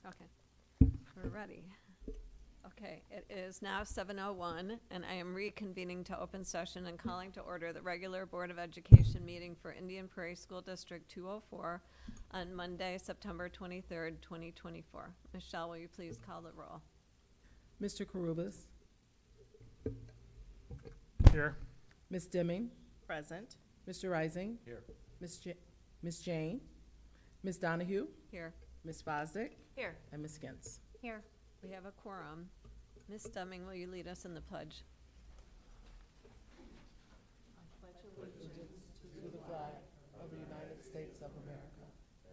Okay, we're ready. Okay, it is now 7:01, and I am reconvening to open session and calling to order the regular Board of Education meeting for Indian Prairie School District 204 on Monday, September 23rd, 2024. Michelle, will you please call the roll? Mr. Carubas, Here. Ms. Deming, Present. Mr. Rising, Here. Ms. Jane, Ms. Donahue, Here. Ms. Fosdick, Here. and Ms. Skins. Here. We have a quorum. Ms. Deming, will you lead us in the pledge? To the flag of the United States of America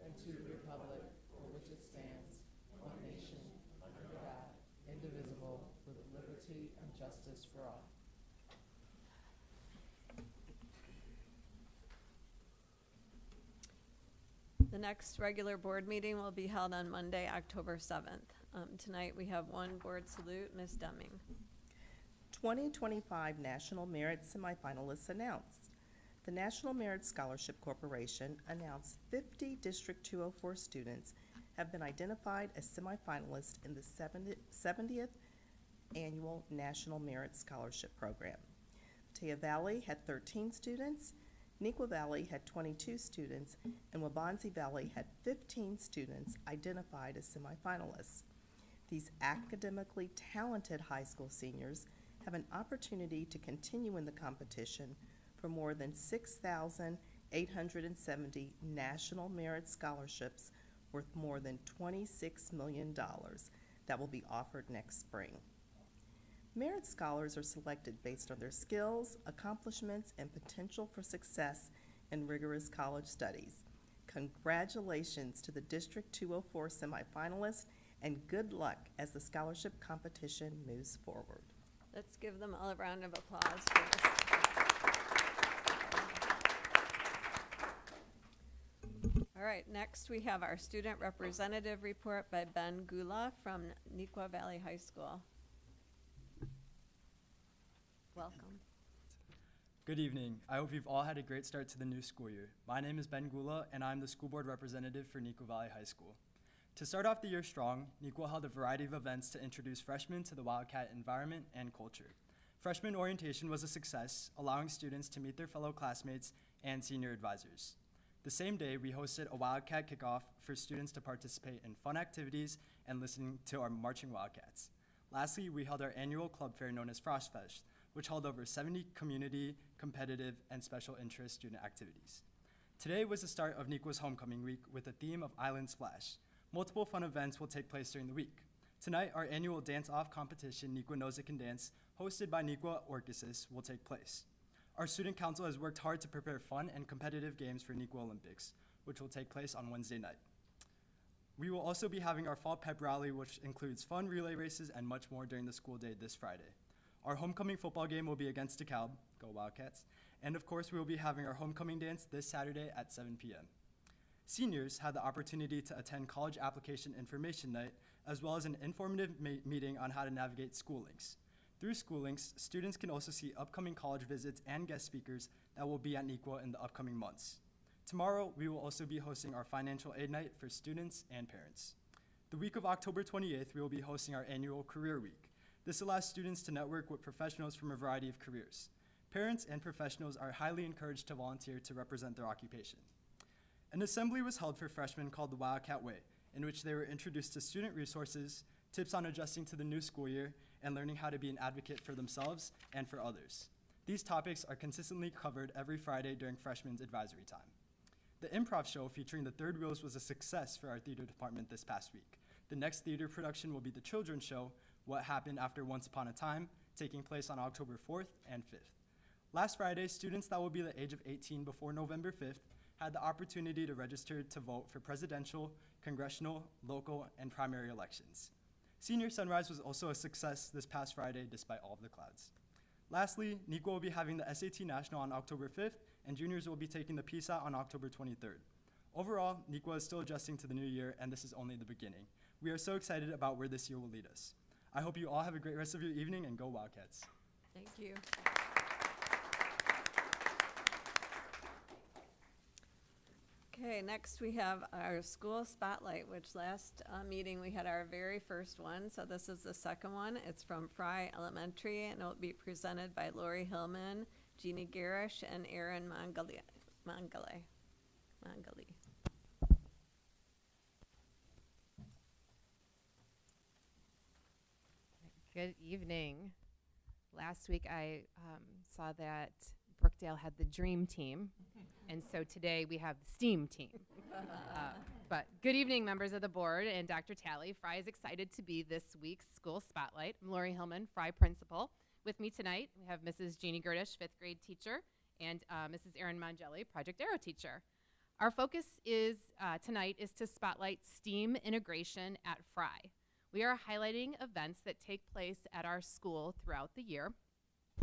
and to the republic for which it stands, one nation, under God, indivisible, with liberty and justice for all. The next regular board meeting will be held on Monday, October 7th. Tonight, we have one board salute. Ms. Deming. 2025 National Merit Semifinalists announced. The National Merit Scholarship Corporation announced 50 District 204 students have been identified as semifinalists in the 70th Annual National Merit Scholarship Program. Taya Valley had 13 students, Neuqua Valley had 22 students, and Waubonsie Valley had 15 students identified as semifinalists. These academically talented high school seniors have an opportunity to continue in the competition for more than 6,870 national merit scholarships worth more than $26 million that will be offered next spring. Merit scholars are selected based on their skills, accomplishments, and potential for success in rigorous college studies. Congratulations to the District 204 semifinalists, and good luck as the scholarship competition moves forward. Let's give them all a round of applause for this. All right, next we have our student representative report by Ben Gula from Neuqua Valley High School. Welcome. Good evening. I hope you've all had a great start to the new school year. My name is Ben Gula, and I'm the school board representative for Neuqua Valley High School. To start off the year strong, Neuqua held a variety of events to introduce freshmen to the Wildcat environment and culture. Freshman orientation was a success, allowing students to meet their fellow classmates and senior advisors. The same day, we hosted a Wildcat kickoff for students to participate in fun activities and listening to our marching Wildcats. Lastly, we held our annual club fair known as Frost Fest, which held over 70 community, competitive, and special interest student activities. Today was the start of Neuqua's homecoming week with a theme of Island Splash. Multiple fun events will take place during the week. Tonight, our annual dance-off competition, Neuqua Knows It Can Dance, hosted by Neuqua Orchesis, will take place. Our student council has worked hard to prepare fun and competitive games for Neuqua Olympics, which will take place on Wednesday night. We will also be having our fall pep rally, which includes fun relay races and much more during the school day this Friday. Our homecoming football game will be against DeKalb, go Wildcats, and of course we will be having our homecoming dance this Saturday at 7 p.m. Seniors had the opportunity to attend College Application Information Night, as well as an informative meeting on how to navigate school links. Through school links, students can also see upcoming college visits and guest speakers that will be at Neuqua in the upcoming months. Tomorrow, we will also be hosting our financial aid night for students and parents. The week of October 28th, we will be hosting our annual Career Week. This allows students to network with professionals from a variety of careers. Parents and professionals are highly encouraged to volunteer to represent their occupation. An assembly was held for freshmen called the Wildcat Way, in which they were introduced to student resources, tips on adjusting to the new school year, and learning how to be an advocate for themselves and for others. These topics are consistently covered every Friday during freshmen's advisory time. The improv show featuring the Third Wheels was a success for our theater department this past week. The next theater production will be the children's show, What Happened After Once Upon a Time, taking place on October 4th and 5th. Last Friday, students that will be the age of 18 before November 5th had the opportunity to register to vote for presidential, congressional, local, and primary elections. Senior Sunrise was also a success this past Friday despite all of the clouds. Lastly, Neuqua will be having the SAT National on October 5th, and juniors will be taking the PSAT on October 23rd. Overall, Neuqua is still adjusting to the new year, and this is only the beginning. We are so excited about where this year will lead us. I hope you all have a great rest of your evening, and go Wildcats. Thank you. Okay, next we have our school spotlight, which last meeting we had our very first one. So this is the second one. It's from Fry Elementary, and it will be presented by Lori Hillman, Jeannie Garish, and Erin Mangale. Good evening. Last week I saw that Brookdale had the dream team, and so today we have the STEAM team. But good evening, members of the board and Dr. Talley. Fry is excited to be this week's school spotlight. I'm Lori Hillman, Fry principal. With me tonight, we have Mrs. Jeannie Gerdish, 5th grade teacher, and Mrs. Erin Mangeli, Project Arrow teacher. Our focus is tonight is to spotlight STEAM integration at Fry. We are highlighting events that take place at our school throughout the year,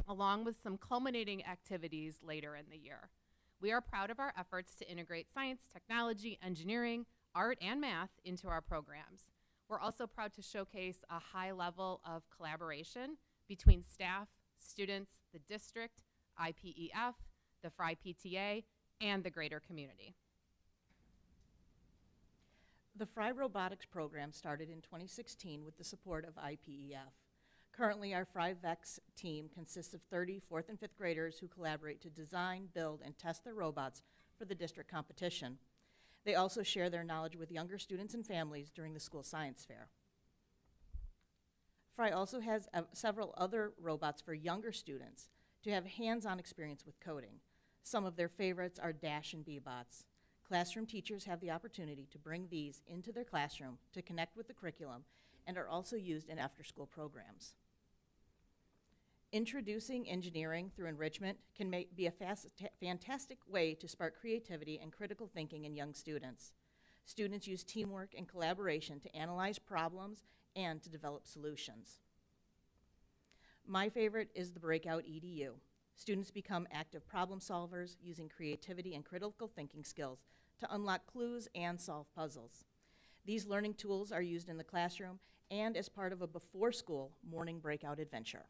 along with some culminating activities later in the year. We are proud of our efforts to integrate science, technology, engineering, art, and math into our programs. We're also proud to showcase a high level of collaboration between staff, students, the district, IPEF, the Fry PTA, and the greater community. The Fry Robotics program started in 2016 with the support of IPEF. Currently, our Fry VEX team consists of 30 4th and 5th graders who collaborate to design, build, and test their robots for the district competition. They also share their knowledge with younger students and families during the school science fair. Fry also has several other robots for younger students to have hands-on experience with coding. Some of their favorites are Dash and B-Bots. Classroom teachers have the opportunity to bring these into their classroom to connect with the curriculum and are also used in after-school programs. Introducing engineering through enrichment can be a fantastic way to spark creativity and critical thinking in young students. Students use teamwork and collaboration to analyze problems and to develop solutions. My favorite is the Breakout EDU. Students become active problem solvers using creativity and critical thinking skills to unlock clues and solve puzzles. These learning tools are used in the classroom and as part of a before-school morning breakout adventure.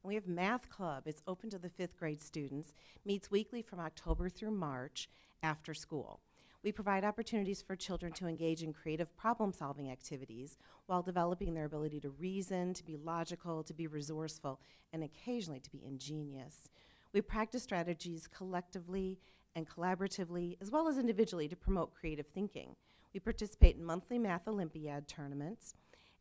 We have Math Club. It's open to the 5th grade students, meets weekly from October through March after school. We provide opportunities for children to engage in creative problem-solving activities while developing their ability to reason, to be logical, to be resourceful, and occasionally to be ingenious. We practice strategies collectively and collaboratively, as well as individually, to promote creative thinking. We participate in monthly Math Olympiad tournaments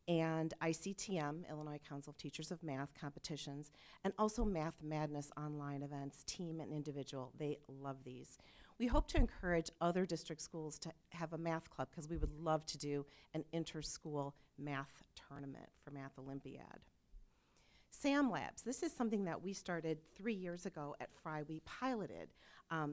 and ICTM, Illinois Council of Teachers of Math, competitions, and also Math Madness online events, team and individual. They love these. We hope to encourage other district schools to have a math club because we would love to do an inter-school math tournament for Math Olympiad. SAM Labs, this is something that we started 3 years ago at Fry. We piloted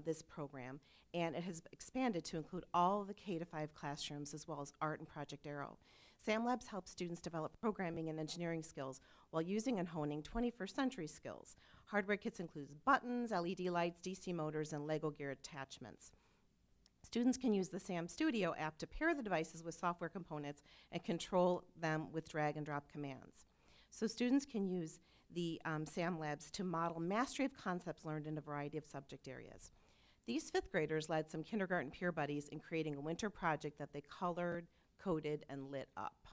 this program, and it has expanded to include all the K-5 classrooms as well as art and Project Arrow. SAM Labs helps students develop programming and engineering skills while using and honing 21st century skills. Hardware kits includes buttons, LED lights, DC motors, and Lego gear attachments. Students can use the SAM Studio app to pair the devices with software components and control them with drag and drop commands. So students can use the SAM Labs to model mastery of concepts learned in a variety of subject areas. These 5th graders led some kindergarten peer buddies in creating a winter project that they colored, coded, and lit up.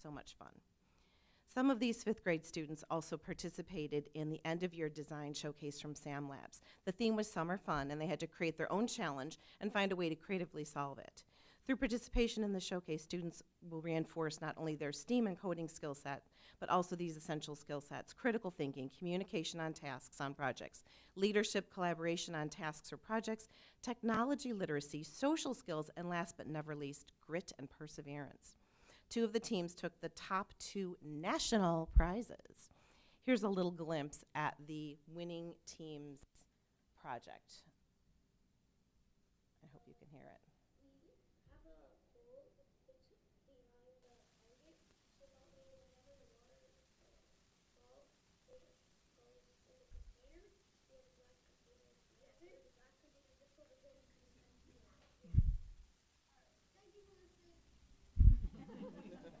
So much fun. Some of these 5th grade students also participated in the end-of-year design showcase from SAM Labs. The theme was summer fun, and they had to create their own challenge and find a way to creatively solve it. Through participation in the showcase, students will reinforce not only their STEAM and coding skill set, but also these essential skill sets: critical thinking, communication on tasks on projects, leadership, collaboration on tasks or projects, technology literacy, social skills, and last but never least, grit and perseverance. 2 of the teams took the top 2 national prizes. Here's a little glimpse at the winning team's project. I hope you can hear it.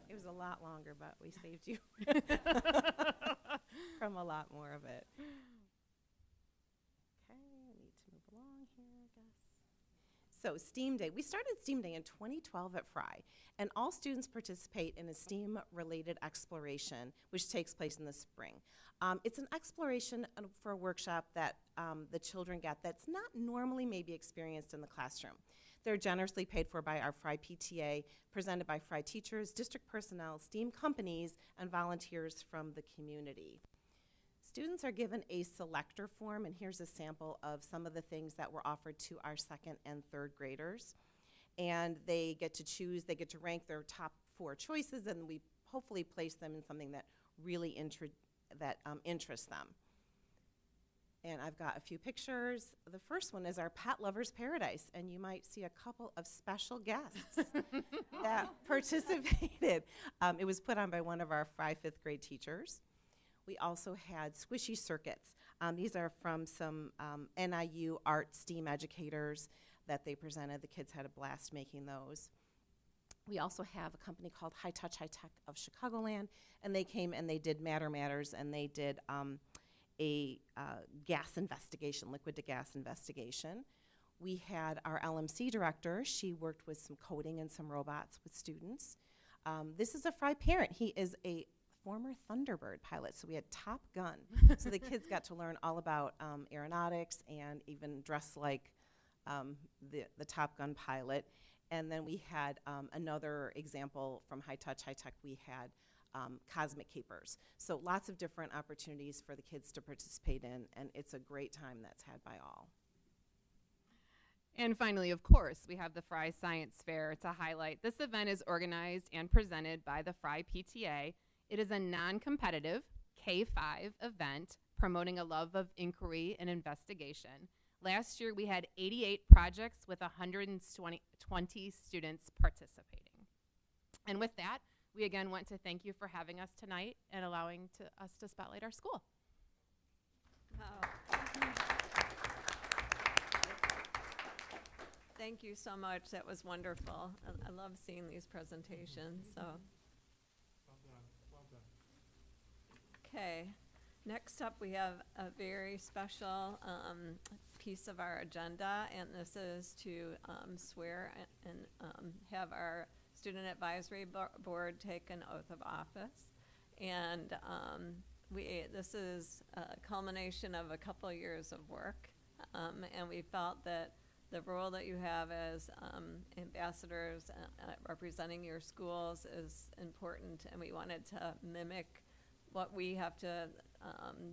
It was a lot longer, but we saved you from a lot more of it. Okay, I need to move along here, I guess. So STEAM Day, we started STEAM Day in 2012 at Fry, and all students participate in a STEAM-related exploration, which takes place in the spring. It's an exploration for a workshop that the children get that's not normally maybe experienced in the classroom. They're generously paid for by our Fry PTA, presented by Fry teachers, district personnel, STEAM companies, and volunteers from the community. Students are given a selector form, and here's a sample of some of the things that were offered to our second and third graders. And they get to choose, they get to rank their top 4 choices, and we hopefully place them in something that really interests them. And I've got a few pictures. The first one is our Pet Lover's Paradise, and you might see a couple of special guests that participated. It was put on by one of our Fry 5th grade teachers. We also had squishy circuits. These are from some NIU art STEAM educators that they presented. The kids had a blast making those. We also have a company called High Touch High Tech of Chicagoland, and they came and they did Matters, and they did a gas investigation, liquid to gas investigation. We had our LMC director. She worked with some coding and some robots with students. This is a Fry parent. He is a former Thunderbird pilot, so we had Top Gun. So the kids got to learn all about aeronautics and even dress like the Top Gun pilot. And then we had another example from High Touch High Tech. We had Cosmic Capers. So lots of different opportunities for the kids to participate in, and it's a great time that's had by all. And finally, of course, we have the Fry Science Fair to highlight. This event is organized and presented by the Fry PTA. It is a non-competitive K-5 event promoting a love of inquiry and investigation. Last year, we had 88 projects with 120 students participating. And with that, we again want to thank you for having us tonight and allowing us to spotlight our school. Wow. Thank you so much. That was wonderful. I love seeing these presentations. So. Okay. Next up, we have a very special piece of our agenda, and this is to swear and have our Student Advisory Board take an oath of office. And this is a culmination of a couple years of work, and we felt that the role that you have as ambassadors representing your schools is important, and we wanted to mimic what we have to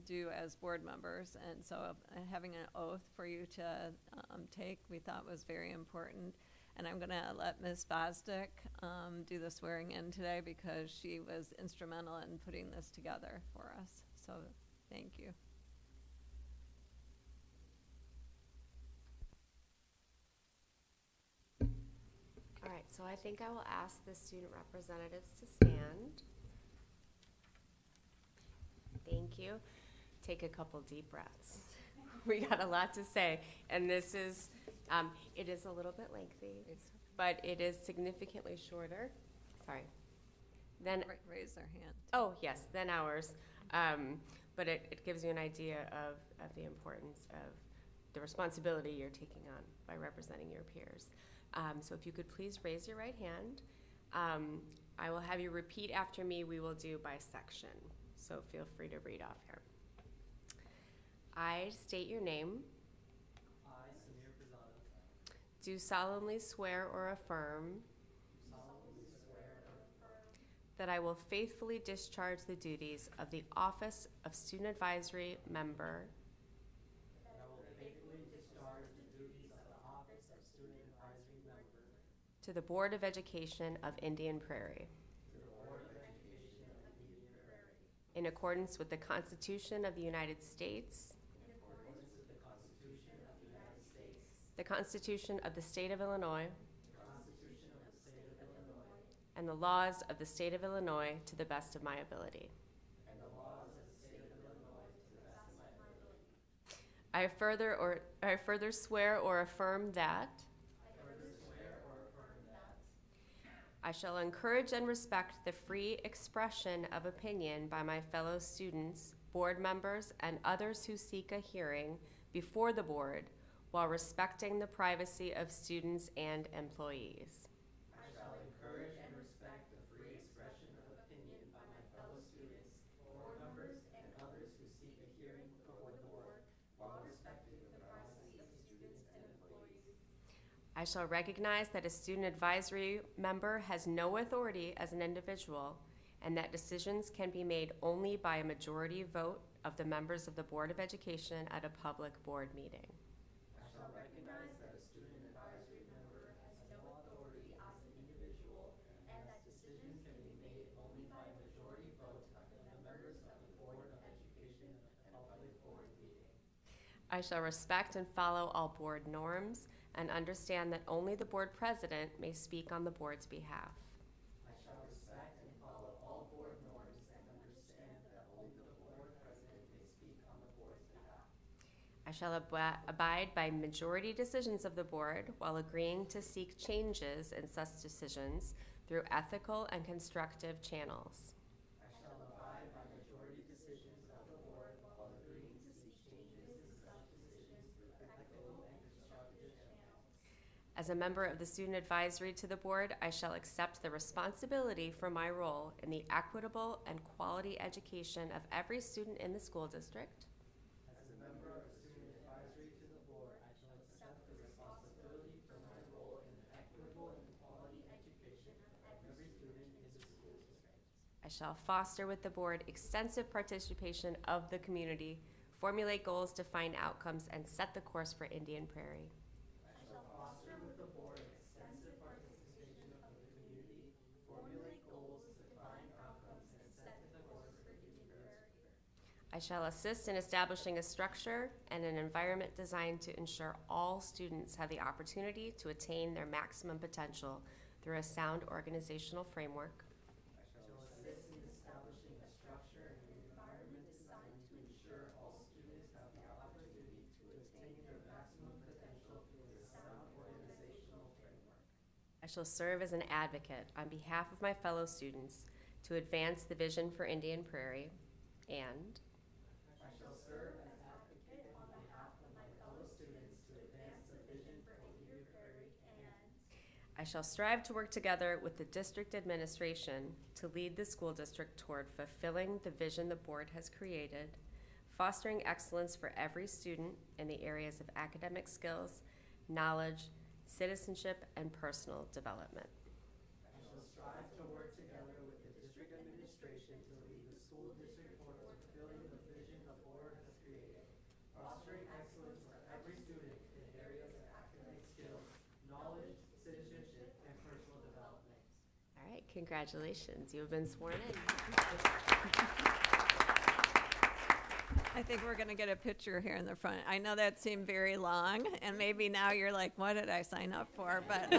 do as board members. And so having an oath for you to take, we thought was very important. And I'm going to let Ms. Bosdick do the swearing in today because she was instrumental in putting this together for us. So thank you. All right, so I think I will ask the student representatives to stand. Thank you. Take a couple deep breaths. We got a lot to say, and this is, it is a little bit lengthy, but it is significantly shorter. Sorry. Then Raise their hand. Oh, yes, then ours. But it gives you an idea of the importance of the responsibility you're taking on by representing your peers. So if you could please raise your right hand. I will have you repeat after me. We will do by section. So feel free to read off here. I state your name. I, Samir Pizzano, Do solemnly swear or affirm that I will faithfully discharge the duties of the Office of Student Advisory Member that I will faithfully discharge the duties of the Office of Student Advisory Member to the Board of Education of Indian Prairie, to the Board of Education of Indian Prairie, in accordance with the Constitution of the United States, in accordance with the Constitution of the United States, the Constitution of the State of Illinois, the Constitution of the State of Illinois, and the laws of the State of Illinois to the best of my ability. and the laws of the State of Illinois to the best of my ability. I further swear or affirm that I shall encourage and respect the free expression of opinion by my fellow students, board members, and others who seek a hearing before the board while respecting the privacy of students and employees. I shall encourage and respect the free expression of opinion by my fellow students, board members, and others who seek a hearing before the board while respecting the privacy of students and employees. I shall recognize that a student advisory member has no authority as an individual, and that decisions can be made only by a majority vote of the members of the Board of Education at a public board meeting. I shall recognize that a student advisory member has no authority as an individual, and that decisions can be made only by a majority vote of the members of the Board of Education at a public board meeting. I shall respect and follow all board norms and understand that only the board president may speak on the board's behalf. I shall respect and follow all board norms and understand that only the board president may speak on the board's behalf. I shall abide by majority decisions of the board while agreeing to seek changes in such decisions through ethical and constructive channels. I shall abide by majority decisions of the board while agreeing to seek changes in such decisions through ethical and constructive channels. As a member of the student advisory to the board, I shall accept the responsibility for my role in the equitable and quality education of every student in the school district. As a member of the student advisory to the board, I shall accept the responsibility for my role in the equitable and quality education of every student in the school district. I shall foster with the board extensive participation of the community, formulate goals, define outcomes, and set the course for Indian Prairie. I shall foster with the board extensive participation of the community, formulate goals, define outcomes, and set the course for Indian Prairie. I shall assist in establishing a structure and an environment designed to ensure all students have the opportunity to attain their maximum potential through a sound organizational framework. I shall assist in establishing a structure and an environment designed to ensure all students have the opportunity to attain their maximum potential through a sound organizational framework. I shall serve as an advocate on behalf of my fellow students to advance the vision for Indian Prairie, and I shall serve as advocate on behalf of my fellow students to advance the vision for Indian Prairie, and I shall strive to work together with the district administration to lead the school district toward fulfilling the vision the board has created, fostering excellence for every student in the areas of academic skills, knowledge, citizenship, and personal development. I shall strive to work together with the district administration to lead the school district toward fulfilling the vision the board has created, fostering excellence for every student in areas of academic skills, knowledge, citizenship, and personal development. All right, congratulations. You have been sworn in. I think we're going to get a picture here in the front. I know that seemed very long, and maybe now you're like, what did I sign up for? But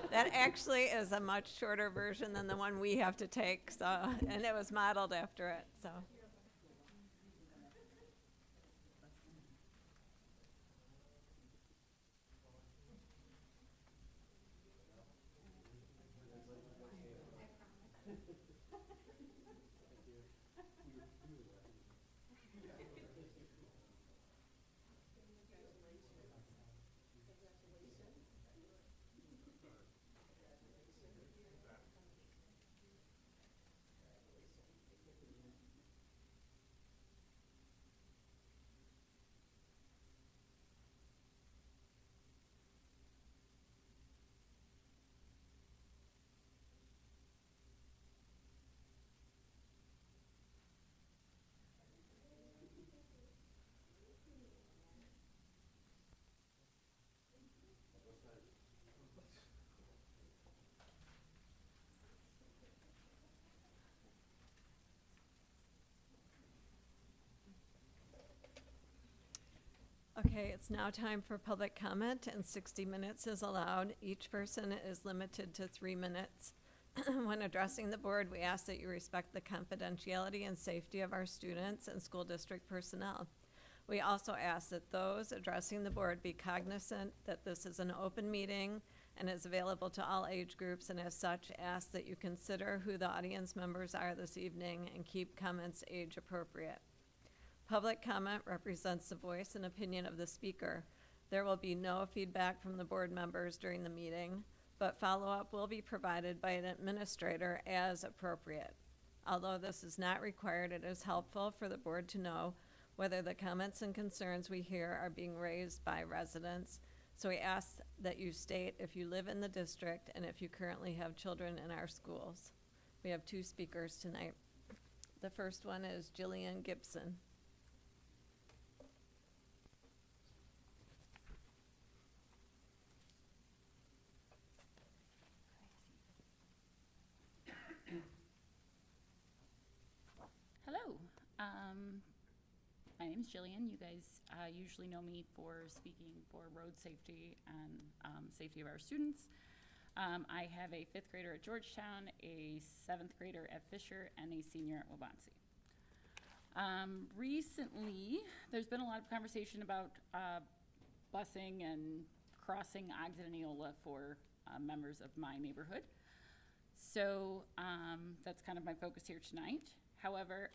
that actually is a much shorter version than the one we have to take, so, and it was modeled after it, so. Okay, it's now time for public comment, and 60 minutes is allowed. Each person is limited to 3 minutes. When addressing the board, we ask that you respect the confidentiality and safety of our students and school district personnel. We also ask that those addressing the board be cognizant that this is an open meeting and is available to all age groups, and as such, ask that you consider who the audience members are this evening and keep comments age appropriate. Public comment represents the voice and opinion of the speaker. There will be no feedback from the board members during the meeting, but follow-up will be provided by an administrator as appropriate. Although this is not required, it is helpful for the board to know whether the comments and concerns we hear are being raised by residents. So we ask that you state if you live in the district and if you currently have children in our schools. We have 2 speakers tonight. The first one is Jillian Gibson. Hello, my name is Jillian. You guys usually know me for speaking for road safety and safety of our students. I have a 5th grader at Georgetown, a 7th grader at Fisher, and a senior at Waubonsee. Recently, there's been a lot of conversation about busing and crossing Ogden and Neola for members of my neighborhood. So that's kind of my focus here tonight. However,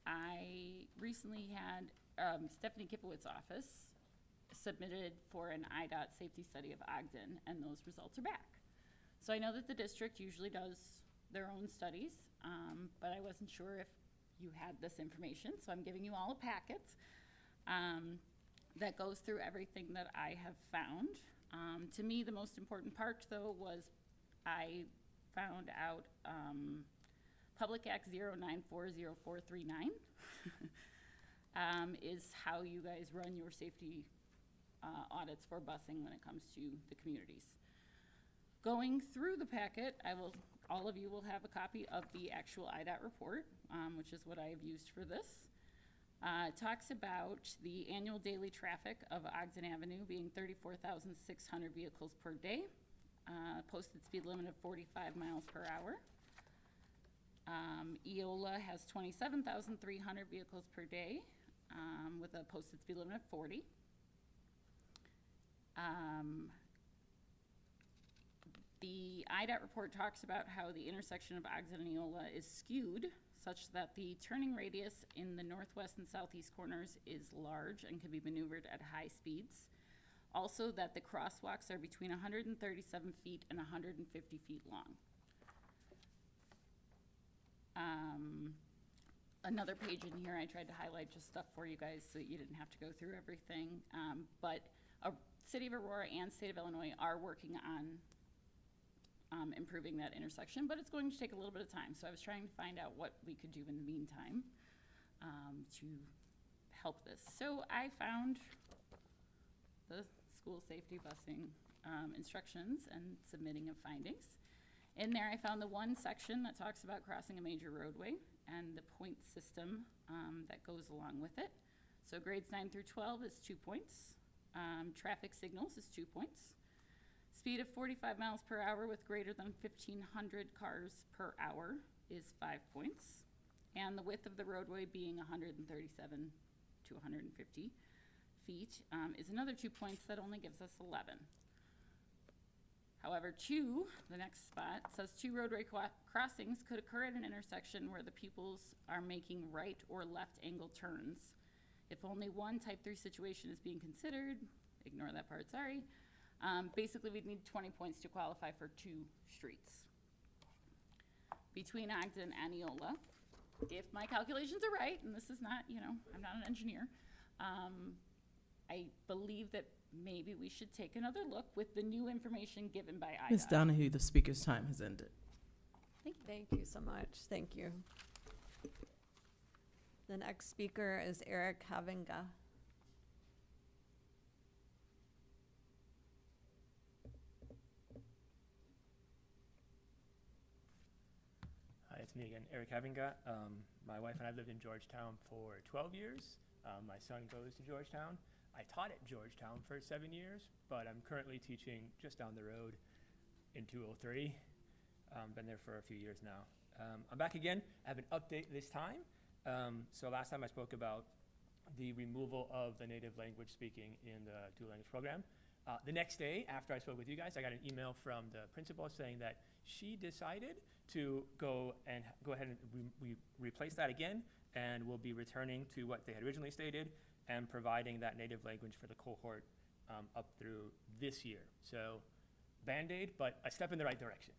I recently had Stephanie Kipowitz's office submitted for an IDOT safety study of Ogden, and those results are back. So I know that the district usually does their own studies, but I wasn't sure if you had this information, so I'm giving you all a packet that goes through everything that I have found. To me, the most important part, though, was I found out Public Act 094049 is how you guys run your safety audits for busing when it comes to the communities. Going through the packet, all of you will have a copy of the actual IDOT report, which is what I have used for this. It talks about the annual daily traffic of Ogden Avenue being 34,600 vehicles per day, posted speed limit of 45 miles per hour. Eola has 27,300 vehicles per day with a posted speed limit of 40. The IDOT report talks about how the intersection of Ogden and Eola is skewed such that the turning radius in the northwest and southeast corners is large and can be maneuvered at high speeds. Also that the crosswalks are between 137 feet and 150 feet long. Another page in here, I tried to highlight just stuff for you guys so that you didn't have to go through everything. But City of Aurora and State of Illinois are working on improving that intersection, but it's going to take a little bit of time. So I was trying to find out what we could do in the meantime to help this. So I found the school safety busing instructions and submitting of findings. In there, I found the one section that talks about crossing a major roadway and the point system that goes along with it. So grades 9 through 12 is 2 points. Traffic signals is 2 points. Speed of 45 miles per hour with greater than 1,500 cars per hour is 5 points. And the width of the roadway being 137 to 150 feet is another 2 points. That only gives us 11. However, the next spot, says 2 roadway crossings could occur at an intersection where the pupils are making right or left angle turns. If only one type 3 situation is being considered, ignore that part, sorry. Basically, we'd need 20 points to qualify for 2 streets. Between Ogden and Eola, if my calculations are right, and this is not, I'm not an engineer, I believe that maybe we should take another look with the new information given by IDOT. Ms. Donahue, the speaker's time has ended. Thank you so much. Thank you. The next speaker is Eric Havinga. Hi, it's me again, Eric Havinga. My wife and I lived in Georgetown for 12 years. My son goes to Georgetown. I taught at Georgetown for 7 years, but I'm currently teaching just down the road in 203. Been there for a few years now. I'm back again. I have an update this time. So last time I spoke about the removal of the native language speaking in the dual language program. The next day, after I spoke with you guys, I got an email from the principal saying that she decided to go ahead and replace that again, and will be returning to what they had originally stated, and providing that native language for the cohort up through this year. So Band-Aid, but a step in the right direction.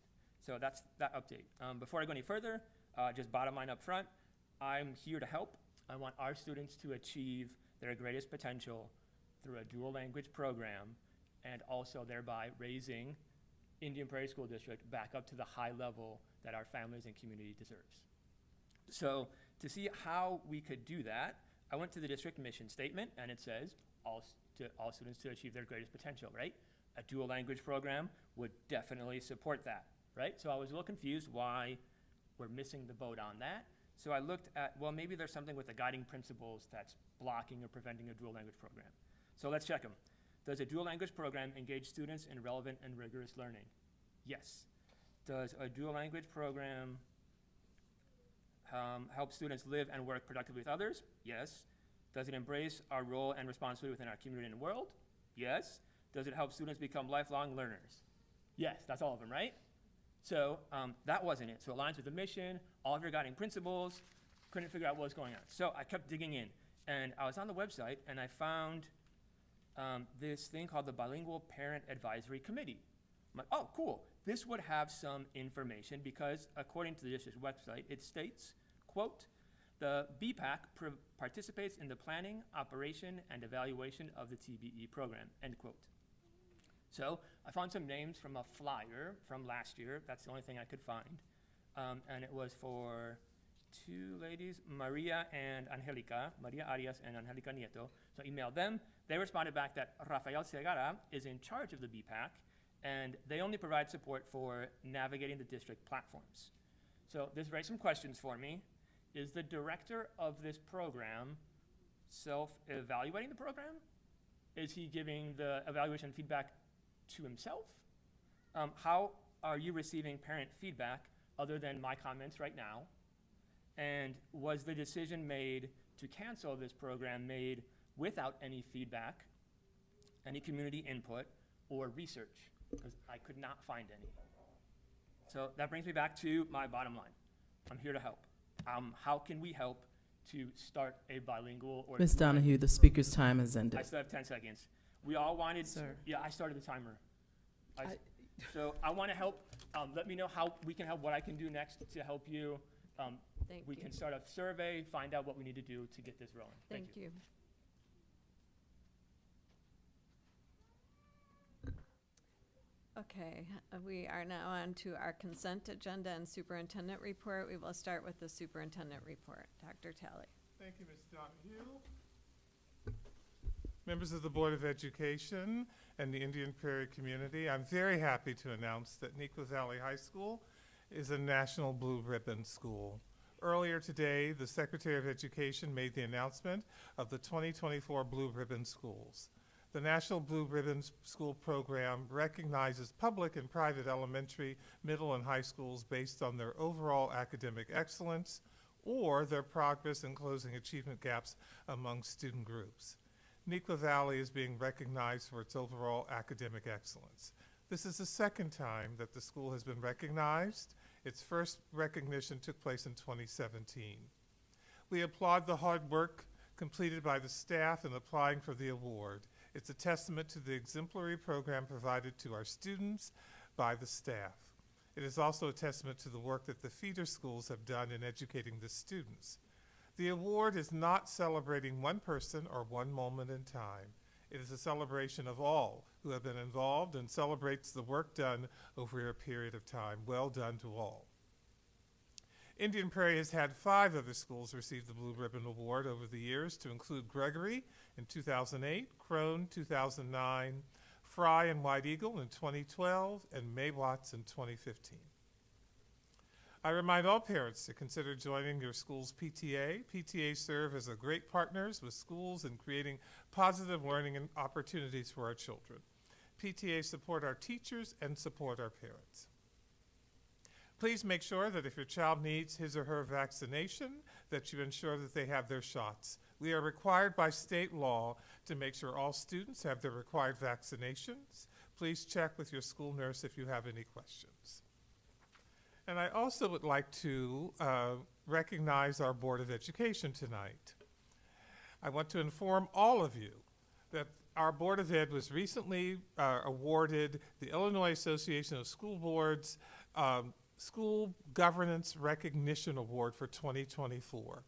So that's that update. Before I go any further, just bottom line up front, I'm here to help. I want our students to achieve their greatest potential through a dual language program, and also thereby raising Indian Prairie School District back up to the high level that our families and community deserves. So to see how we could do that, I went to the district mission statement, and it says all students to achieve their greatest potential, right? A dual language program would definitely support that, right? So I was a little confused why we're missing the boat on that. So I looked at, well, maybe there's something with the guiding principles that's blocking or preventing a dual language program. So let's check them. Does a dual language program engage students in relevant and rigorous learning? Yes. Does a dual language program help students live and work productively with others? Yes. Does it embrace our role and responsibility within our community and world? Yes. Does it help students become lifelong learners? Yes, that's all of them, right? So that wasn't it. So it aligns with the mission, all of your guiding principles. Couldn't figure out what was going on. So I kept digging in, and I was on the website, and I found this thing called the Bilingual Parent Advisory Committee. I'm like, oh, cool. This would have some information because according to the district's website, it states, quote, the BPAC participates in the planning, operation, and evaluation of the TBE program, end quote. So I found some names from a flyer from last year. That's the only thing I could find. And it was for two ladies, Maria and Angelica, Maria Arias and Angelica Nieto. So I emailed them. They responded back that Rafael Segara is in charge of the BPAC, and they only provide support for navigating the district platforms. So this raised some questions for me. Is the director of this program self-evaluating the program? Is he giving the evaluation feedback to himself? How are you receiving parent feedback other than my comments right now? And was the decision made to cancel this program made without any feedback, any community input, or research? Because I could not find any. So that brings me back to my bottom line. I'm here to help. How can we help to start a bilingual or— Ms. Donahue, the speaker's time has ended. I still have 10 seconds. We all wanted— Sir. Yeah, I started the timer. So I want to help. Let me know how we can help, what I can do next to help you. Thank We you. can start a survey, find out what we need to do to get this rolling. Thank you. Okay, we are now on to our consent agenda and superintendent report. We will start with the superintendent report. Dr. Talley. Thank you, Ms. Donahue. Members of the Board of Education and the Indian Prairie community, I'm very happy to announce that Neuqua Valley High School is a National Blue Ribbon School. Earlier today, the Secretary of Education made the announcement of the 2024 Blue Ribbon Schools. The National Blue Ribbon School Program recognizes public and private elementary, middle, and high schools based on their overall academic excellence or their progress in closing achievement gaps among student groups. Neuqua Valley is being recognized for its overall academic excellence. This is the second time that the school has been recognized. Its first recognition took place in 2017. We applaud the hard work completed by the staff in applying for the award. It's a testament to the exemplary program provided to our students by the staff. It is also a testament to the work that the feeder schools have done in educating the students. The award is not celebrating one person or one moment in time. It is a celebration of all who have been involved and celebrates the work done over a period of time. Well done to all. Indian Prairie has had 5 other schools receive the Blue Ribbon Award over the years, to include Gregory in 2008, Crone 2009, Fry and White Eagle in 2012, and May Watts in 2015. I remind all parents to consider joining your school's PTA. PTA serve as great partners with schools in creating positive learning and opportunities for our children. PTA support our teachers and support our parents. Please make sure that if your child needs his or her vaccination, that you ensure that they have their shots. We are required by state law to make sure all students have their required vaccinations. Please check with your school nurse if you have any questions. And I also would like to recognize our Board of Education tonight. I want to inform all of you that our Board of Ed was recently awarded the Illinois Association of School Boards School Governance Recognition Award for 2024.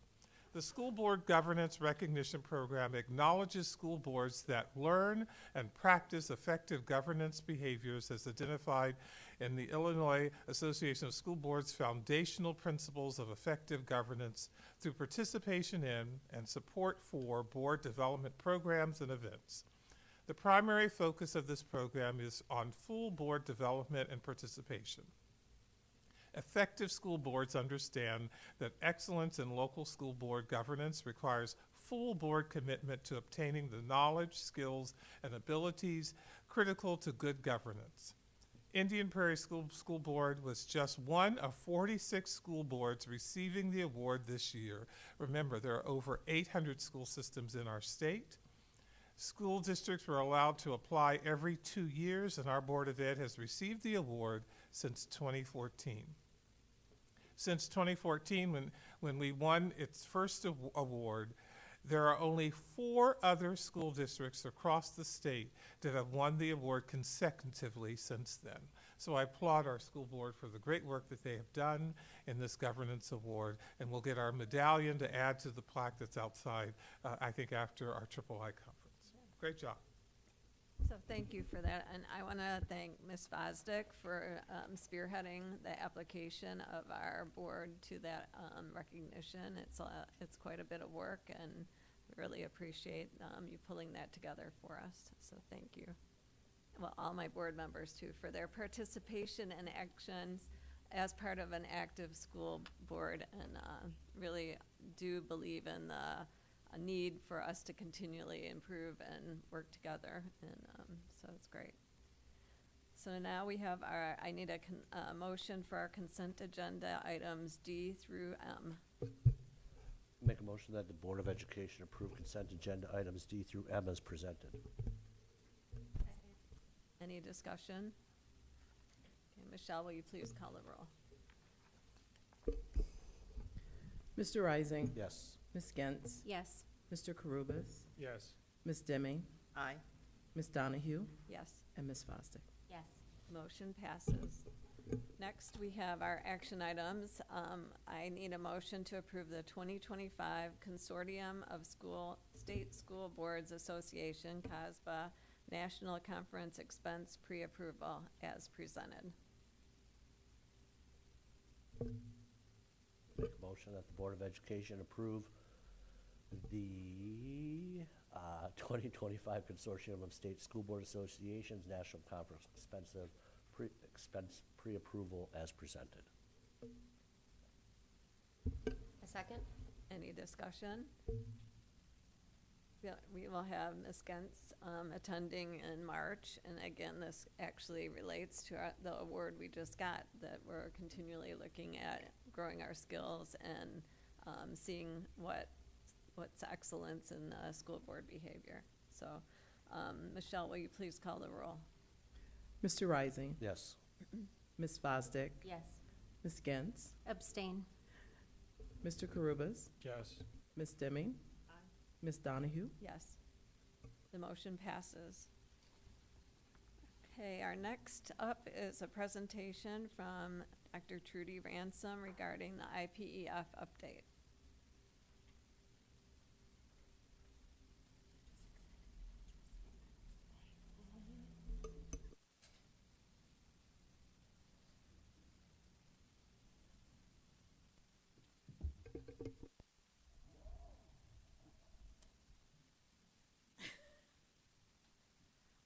The School Board Governance Recognition Program acknowledges school boards that learn and practice effective governance behaviors as identified in the Illinois Association of School Boards foundational principles of effective governance through participation in and support for board development programs and events. The primary focus of this program is on full board development and participation. Effective school boards understand that excellence in local school board governance requires full board commitment to obtaining the knowledge, skills, and abilities critical to good governance. Indian Prairie School Board was just one of 46 school boards receiving the award this year. Remember, there are over 800 school systems in our state. School districts were allowed to apply every 2 years, and our Board of Ed has received the award since 2014. Since 2014, when we won its first award, there are only 4 other school districts across the state that have won the award consecutively since then. So I applaud our school board for the great work that they have done in this governance award, and we'll get our medallion to add to the plaque that's outside, I think, after our III conference. Great job. So thank you for that, and I want to thank Ms. Fosdick for spearheading the application of our board to that recognition. It's quite a bit of work, and we really appreciate you pulling that together for us. So thank you. Well, all my board members too for their participation and actions as part of an active school board, and really do believe in the a need for us to continually improve and work together, and so it's great. So now we have I need a motion for our consent agenda items D through M. Make a motion that the Board of Education approve consent agenda items D through M as presented. Any discussion? Okay, Michelle, will you please call the roll? Mr. Rising. Yes. Ms. Gentz. Yes. Mr. Karubas. Yes. Ms. Deming. Aye. Ms. Donahue. Yes. And Ms. Fosdick. Yes. Motion passes. Next, we have our action items. I need a motion to approve the 2025 Consortium of State School Boards Association, COSSBA, National Conference Expense Pre-Approval as presented. Make a motion that the Board of Education approve the 2025 Consortium of State School Board Associations National Conference Expense Pre-Approval as presented. A second? Any discussion? We will have Ms. Gentz attending in March, and again, this actually relates to the award we just got, that we're continually looking at growing our skills and seeing what's excellence in school board behavior. So, Michelle, will you please call the roll? Mr. Rising. Yes. Ms. Fosdick. Yes. Ms. Gentz. Abstain. Mr. Karubas. Yes. Ms. Deming. Ms. Donahue. Yes. The motion passes. Okay, our next up is a presentation from Dr. Trudy Ransom regarding the IPEF update.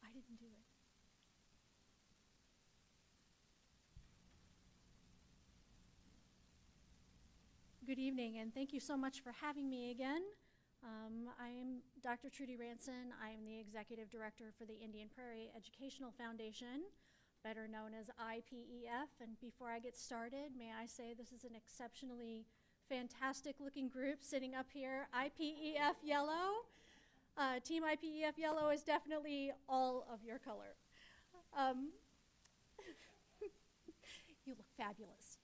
I didn't do it. Good evening, and thank you so much for having me again. I am Dr. Trudy Ranson. I am the Executive Director for the Indian Prairie Educational Foundation, better known as IPEF. And before I get started, may I say this is an exceptionally fantastic looking group sitting up here. IPEF Yellow. Team IPEF Yellow is definitely all of your color. You look fabulous.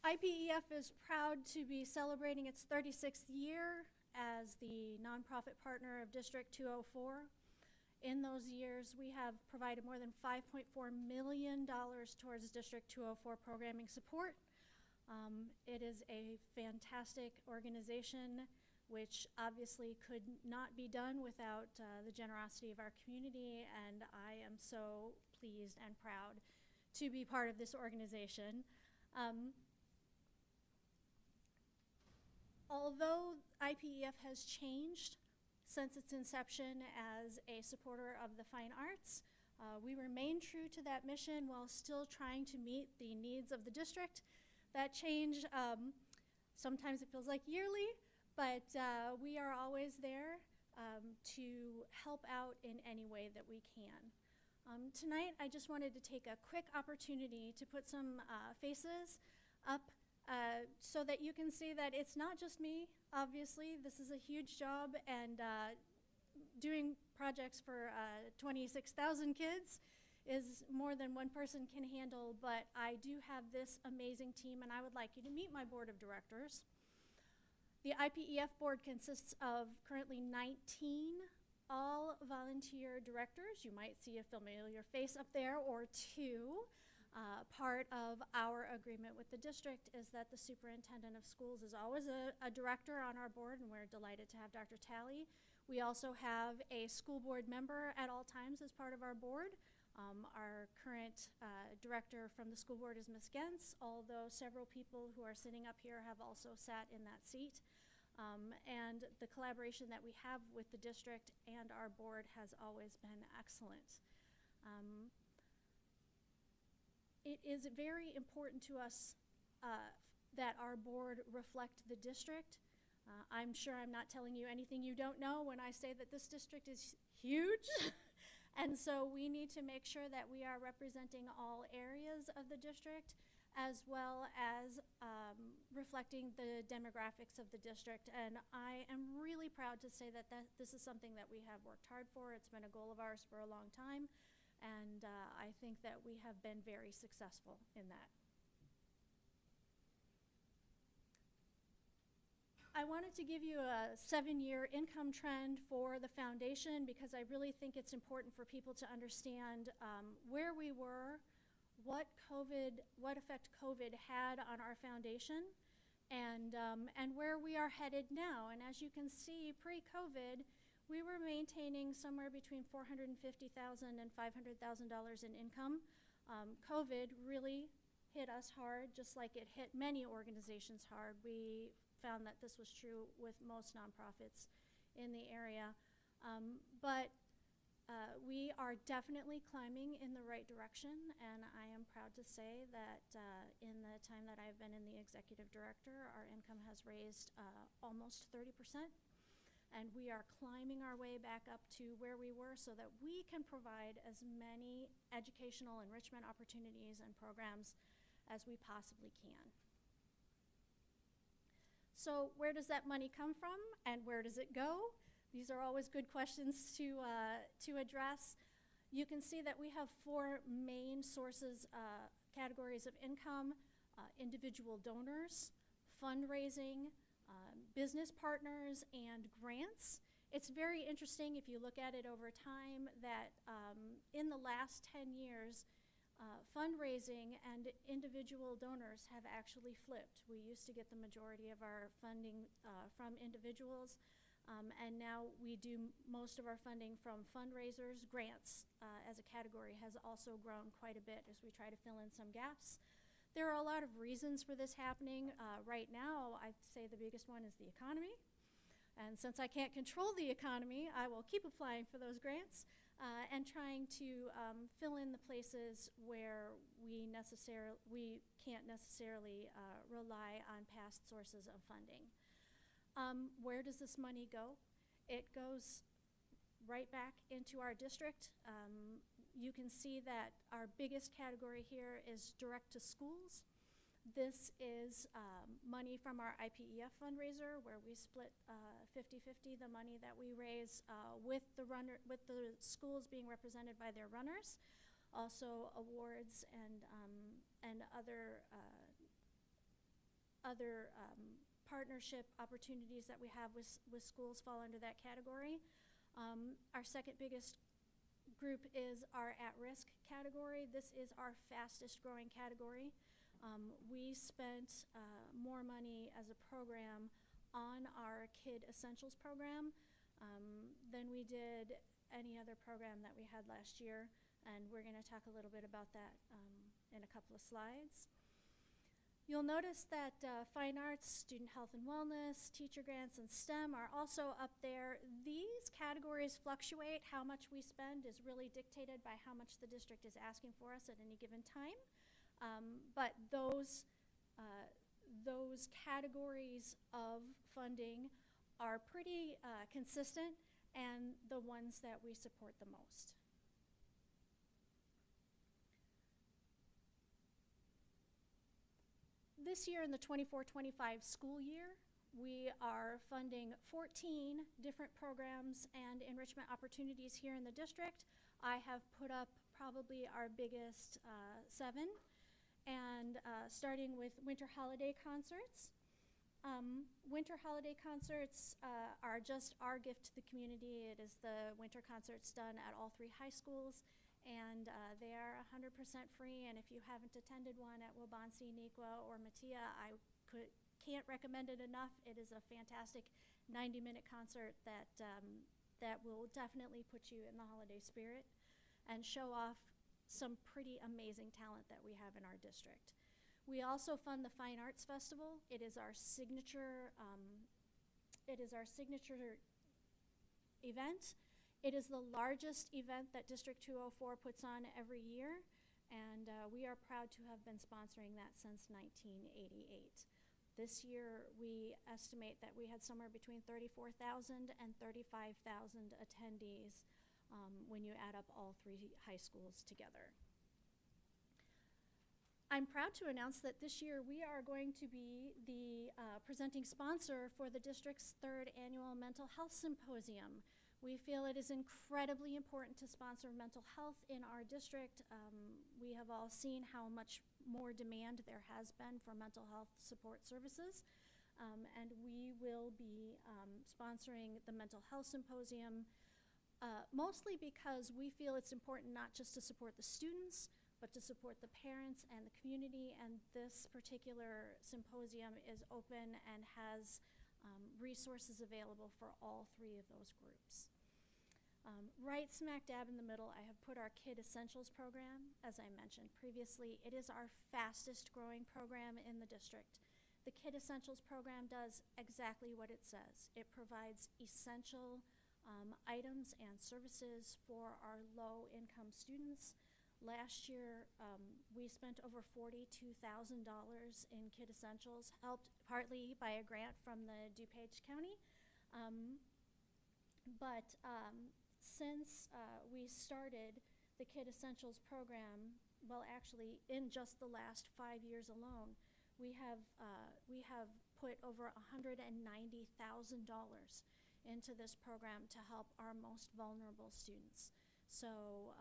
IPEF is proud to be celebrating its 36th year as the nonprofit partner of District 204. In those years, we have provided more than $5.4 million towards District 204 programming support. It is a fantastic organization, which obviously could not be done without the generosity of our community, and I am so pleased and proud to be part of this organization. Although IPEF has changed since its inception as a supporter of the fine arts, we remain true to that mission while still trying to meet the needs of the district. That change, sometimes it feels like yearly, but we are always there to help out in any way that we can. Tonight, I just wanted to take a quick opportunity to put some faces up so that you can see that it's not just me. Obviously, this is a huge job, and doing projects for 26,000 kids is more than one person can handle, but I do have this amazing team, and I would like you to meet my board of directors. The IPEF board consists of currently 19 all volunteer directors. You might see a familiar face up there or two. Part of our agreement with the district is that the superintendent of schools is always a director on our board, and we're delighted to have Dr. Talley. We also have a school board member at all times as part of our board. Our current director from the school board is Ms. Gens, although several people who are sitting up here have also sat in that seat. And the collaboration that we have with the district and our board has always been excellent. It is very important to us that our board reflect the district. I'm sure I'm not telling you anything you don't know when I say that this district is huge. And so we need to make sure that we are representing all areas of the district, as well as reflecting the demographics of the district. And I am really proud to say that this is something that we have worked hard for. It's been a goal of ours for a long time. And I think that we have been very successful in that. I wanted to give you a 7-year income trend for the foundation because I really think it's important for people to understand where we were, what effect COVID had on our foundation, and where we are headed now. And as you can see, pre-COVID, we were maintaining somewhere between $450,000 and $500,000 in income. COVID really hit us hard, just like it hit many organizations hard. We found that this was true with most nonprofits in the area. But we are definitely climbing in the right direction, and I am proud to say that in the time that I've been in the executive director, our income has raised almost 30%. And we are climbing our way back up to where we were so that we can provide as many educational enrichment opportunities and programs as we possibly can. So where does that money come from and where does it go? These are always good questions to address. You can see that we have 4 main sources, categories of income: individual donors, fundraising, business partners, and grants. It's very interesting if you look at it over time that in the last 10 years, fundraising and individual donors have actually flipped. We used to get the majority of our funding from individuals, and now we do most of our funding from fundraisers. Grants as a category has also grown quite a bit as we try to fill in some gaps. There are a lot of reasons for this happening. Right now, I'd say the biggest one is the economy. And since I can't control the economy, I will keep applying for those grants and trying to fill in the places where we can't necessarily rely on past sources of funding. Where does this money go? It goes right back into our district. You can see that our biggest category here is direct to schools. This is money from our IPEF fundraiser, where we split 50-50 the money that we raise with the schools being represented by their runners. Also awards and other partnership opportunities that we have with schools fall under that category. Our second biggest group is our at-risk category. This is our fastest growing category. We spent more money as a program on our Kid Essentials program than we did any other program that we had last year, and we're going to talk a little bit about that in a couple of slides. You'll notice that fine arts, student health and wellness, teacher grants, and STEM are also up there. These categories fluctuate. How much we spend is really dictated by how much the district is asking for us at any given time. But those categories of funding are pretty consistent and the ones that we support the most. This year in the 24-25 school year, we are funding 14 different programs and enrichment opportunities here in the district. I have put up probably our biggest 7, and starting with winter holiday concerts. Winter holiday concerts are just our gift to the community. It is the winter concerts done at all 3 high schools, and they are 100% free. And if you haven't attended one at Wabansi, Nequa, or Matia, I can't recommend it enough. It is a fantastic 90-minute concert that that will definitely put you in the holiday spirit and show off some pretty amazing talent that we have in our district. We also fund the Fine Arts Festival. It is our signature. It is our signature event. It is the largest event that District 204 puts on every year, and we are proud to have been sponsoring that since 1988. This year, we estimate that we had somewhere between 34,000 and 35,000 attendees when you add up all 3 high schools together. I'm proud to announce that this year we are going to be the presenting sponsor for the district's 3rd annual Mental Health Symposium. We feel it is incredibly important to sponsor mental health in our district. We have all seen how much more demand there has been for mental health support services, and we will be sponsoring the Mental Health Symposium mostly because we feel it's important not just to support the students, but to support the parents and the community, and this particular symposium is open and has resources available for all 3 of those groups. Right smack dab in the middle, I have put our Kid Essentials program. As I mentioned previously, it is our fastest growing program in the district. The Kid Essentials program does exactly what it says. It provides essential items and services for our low-income students. Last year, we spent over $42,000 in Kid Essentials, helped partly by a grant from the DuPage County. Since we started the Kid Essentials program, well, actually, in just the last 5 years alone, we have put over $190,000 into this program to help our most vulnerable students. So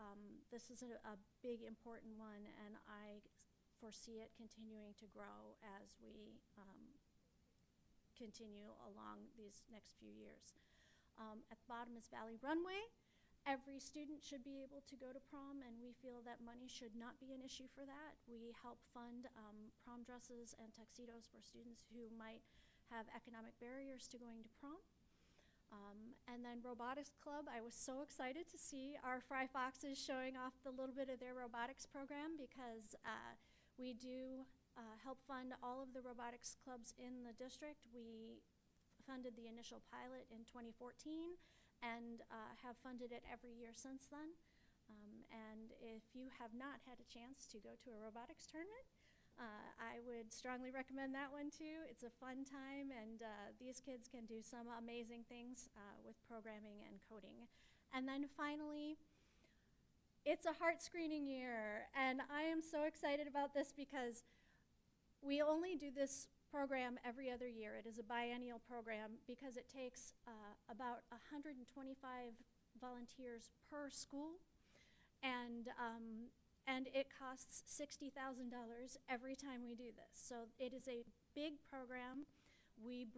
this is a big, important one, and I foresee it continuing to grow as we continue along these next few years. At the bottom is Valley Runway. Every student should be able to go to prom, and we feel that money should not be an issue for that. We help fund prom dresses and tuxedos for students who might have economic barriers to going to prom. And then Robotics Club, I was so excited to see our Fry Foxes showing off the little bit of their robotics program, because we do help fund all of the robotics clubs in the district. We funded the initial pilot in 2014 and have funded it every year since then. And if you have not had a chance to go to a robotics tournament, I would strongly recommend that one too. It's a fun time, and these kids can do some amazing things with programming and coding. And then finally, it's a heart screening year, and I am so excited about this because we only do this program every other year. It is a biennial program because it takes about 125 volunteers per school, and it costs $60,000 every time we do this. So it is a big program. We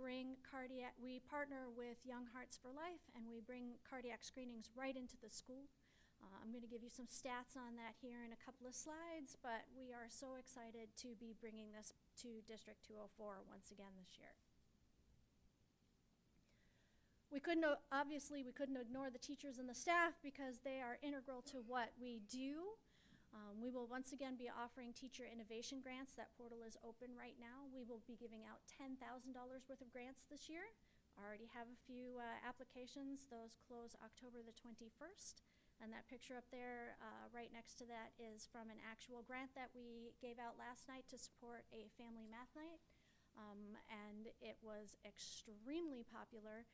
partner with Young Hearts for Life, and we bring cardiac screenings right into the school. I'm going to give you some stats on that here in a couple of slides, but we are so excited to be bringing this to District 204 once again this year. Obviously, we couldn't ignore the teachers and the staff because they are integral to what we do. We will once again be offering teacher innovation grants. That portal is open right now. We will be giving out $10,000 worth of grants this year. Already have a few applications. Those close October the 21st. And that picture up there right next to that is from an actual grant that we gave out last night to support a family math night. And it was extremely popular.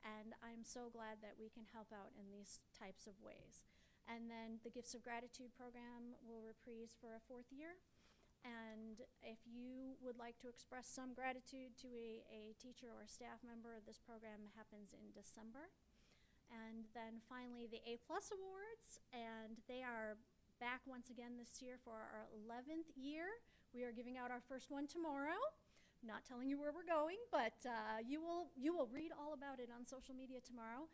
And I'm so glad that we can help out in these types of ways. And then the Gifts of Gratitude program will reprise for a 4th year. And if you would like to express some gratitude to a teacher or staff member, this program happens in December. And then finally the A+ Awards, and they are back once again this year for our 11th year. We are giving out our first one tomorrow. Not telling you where we're going, but you will read all about it on social media tomorrow.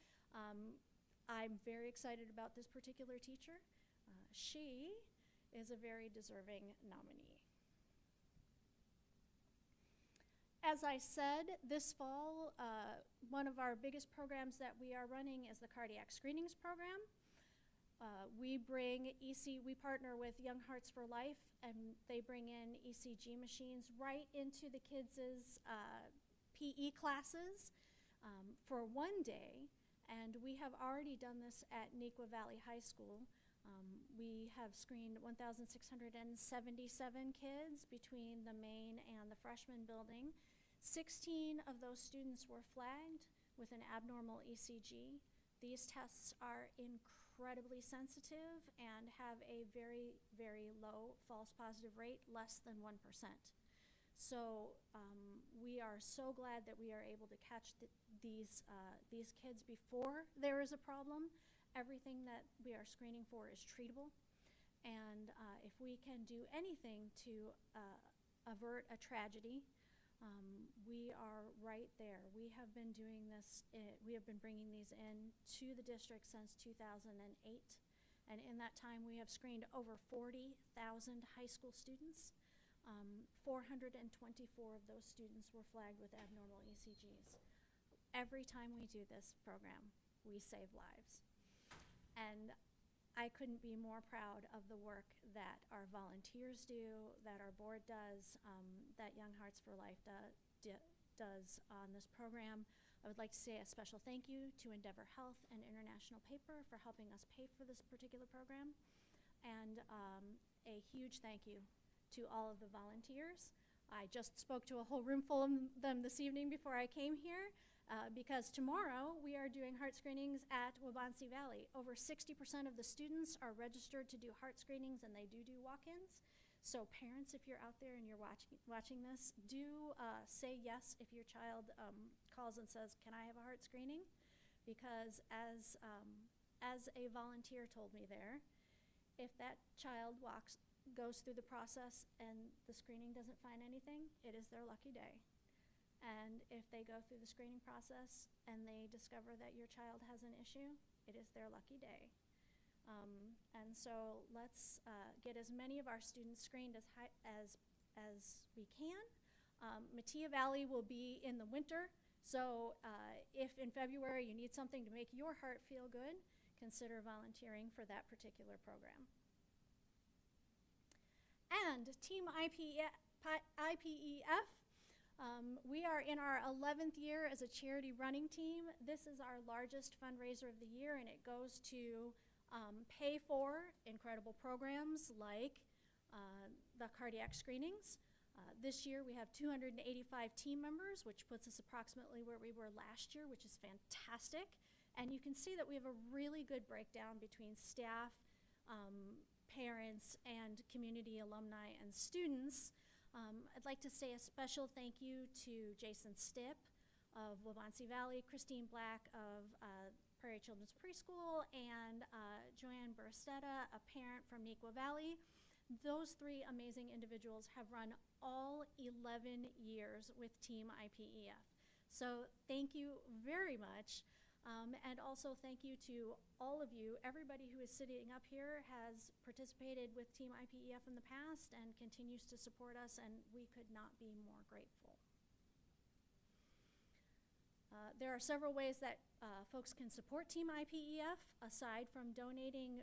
I'm very excited about this particular teacher. She is a very deserving nominee. As I said, this fall, one of our biggest programs that we are running is the cardiac screenings program. We partner with Young Hearts for Life, and they bring in ECG machines right into the kids' PE classes for one day. And we have already done this at Neuqua Valley High School. We have screened 1,677 kids between the main and the freshman building. 16 of those students were flagged with an abnormal ECG. These tests are incredibly sensitive and have a very, very low false positive rate, less than 1%. So we are so glad that we are able to catch these kids before there is a problem. Everything that we are screening for is treatable. And if we can do anything to avert a tragedy, we are right there. We have been doing this, we have been bringing these in to the district since 2008. And in that time, we have screened over 40,000 high school students. 424 of those students were flagged with abnormal ECGs. Every time we do this program, we save lives. And I couldn't be more proud of the work that our volunteers do, that our board does, that Young Hearts for Life does on this program. I would like to say a special thank you to Endeavor Health and International Paper for helping us pay for this particular program. And a huge thank you to all of the volunteers. I just spoke to a whole room full of them this evening before I came here. Because tomorrow we are doing heart screenings at Waubonsee Valley. Over 60% of the students are registered to do heart screenings, and they do walk-ins. So parents, if you're out there and you're watching this, do say yes if your child calls and says, "Can I have a heart screening?" Because as a volunteer told me there, if that child goes through the process and the screening doesn't find anything, it is their lucky day. And if they go through the screening process and they discover that your child has an issue, it is their lucky day. And so let's get as many of our students screened as we can. Mattia Valley will be in the winter, so if in February you need something to make your heart feel good, consider volunteering for that particular program. And Team IPEF, we are in our 11th year as a charity running team. This is our largest fundraiser of the year, and it goes to pay for incredible programs like the cardiac screenings. This year we have 285 team members, which puts us approximately where we were last year, which is fantastic. And you can see that we have a really good breakdown between staff, parents, and community alumni and students. I'd like to say a special thank you to Jason Stipp of Waubonsee Valley, Christine Black of Prairie Children's Preschool, and Joanne Barstetta, a parent from Neuqua Valley. Those three amazing individuals have run all 11 years with Team IPEF. So thank you very much. And also thank you to all of you. Everybody who is sitting up here has participated with Team IPEF in the past and continues to support us, and we could not be more grateful. There are several ways that folks can support Team IPEF. Aside from donating,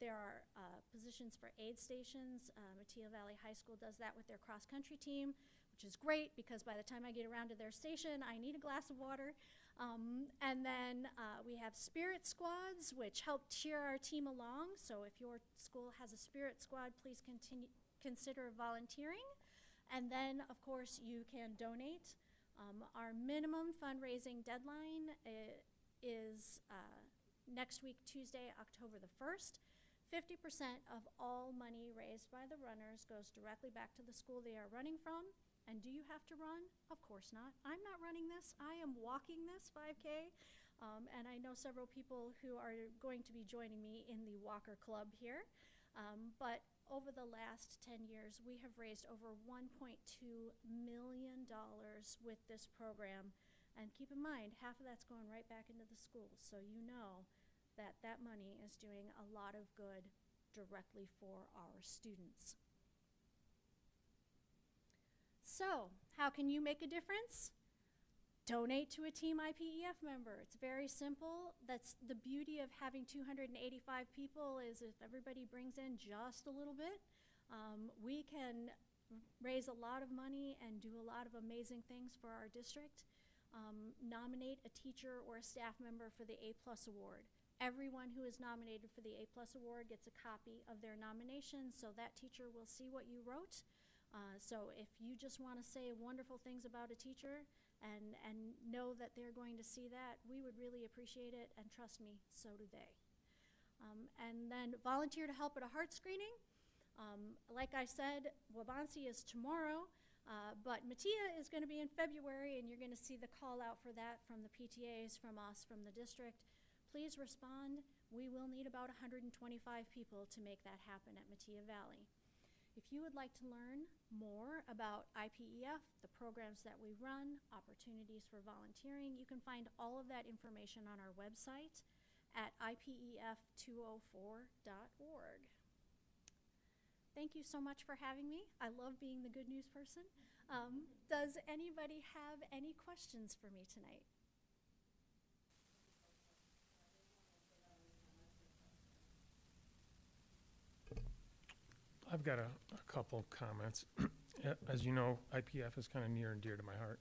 there are positions for aid stations. Mattia Valley High School does that with their cross-country team, which is great because by the time I get around to their station, I need a glass of water. And then we have spirit squads, which help cheer our team along. So if your school has a spirit squad, please consider volunteering. And then, of course, you can donate. Our minimum fundraising deadline is next week, Tuesday, October the 1st. 50% of all money raised by the runners goes directly back to the school they are running from. And do you have to run? Of course not. I'm not running this. I am walking this 5K. And I know several people who are going to be joining me in the Walker Club here. But over the last 10 years, we have raised over $1.2 million with this program. And keep in mind, half of that's going right back into the schools. So you know that that money is doing a lot of good directly for our students. So, how can you make a difference? Donate to a Team IPEF member. It's very simple. That's the beauty of having 285 people is if everybody brings in just a little bit, we can raise a lot of money and do a lot of amazing things for our district. Nominate a teacher or a staff member for the A+ award. Everyone who is nominated for the A+ award gets a copy of their nomination, so that teacher will see what you wrote. So if you just want to say wonderful things about a teacher and know that they're going to see that, we would really appreciate it, and trust me, so do they. And then volunteer to help at a heart screening. Like I said, Wabansi is tomorrow, but Mattia is going to be in February, and you're going to see the call out for that from the PTAs, from us, from the district. Please respond. We will need about 125 people to make that happen at Mattia Valley. If you would like to learn more about IPEF, the programs that we run, opportunities for volunteering, you can find all of that information on our website at ipef204.org. Thank you so much for having me. I love being the good news person. Does anybody have any questions for me tonight? I've got a couple comments. As you know, IPF is kind of near and dear to my heart.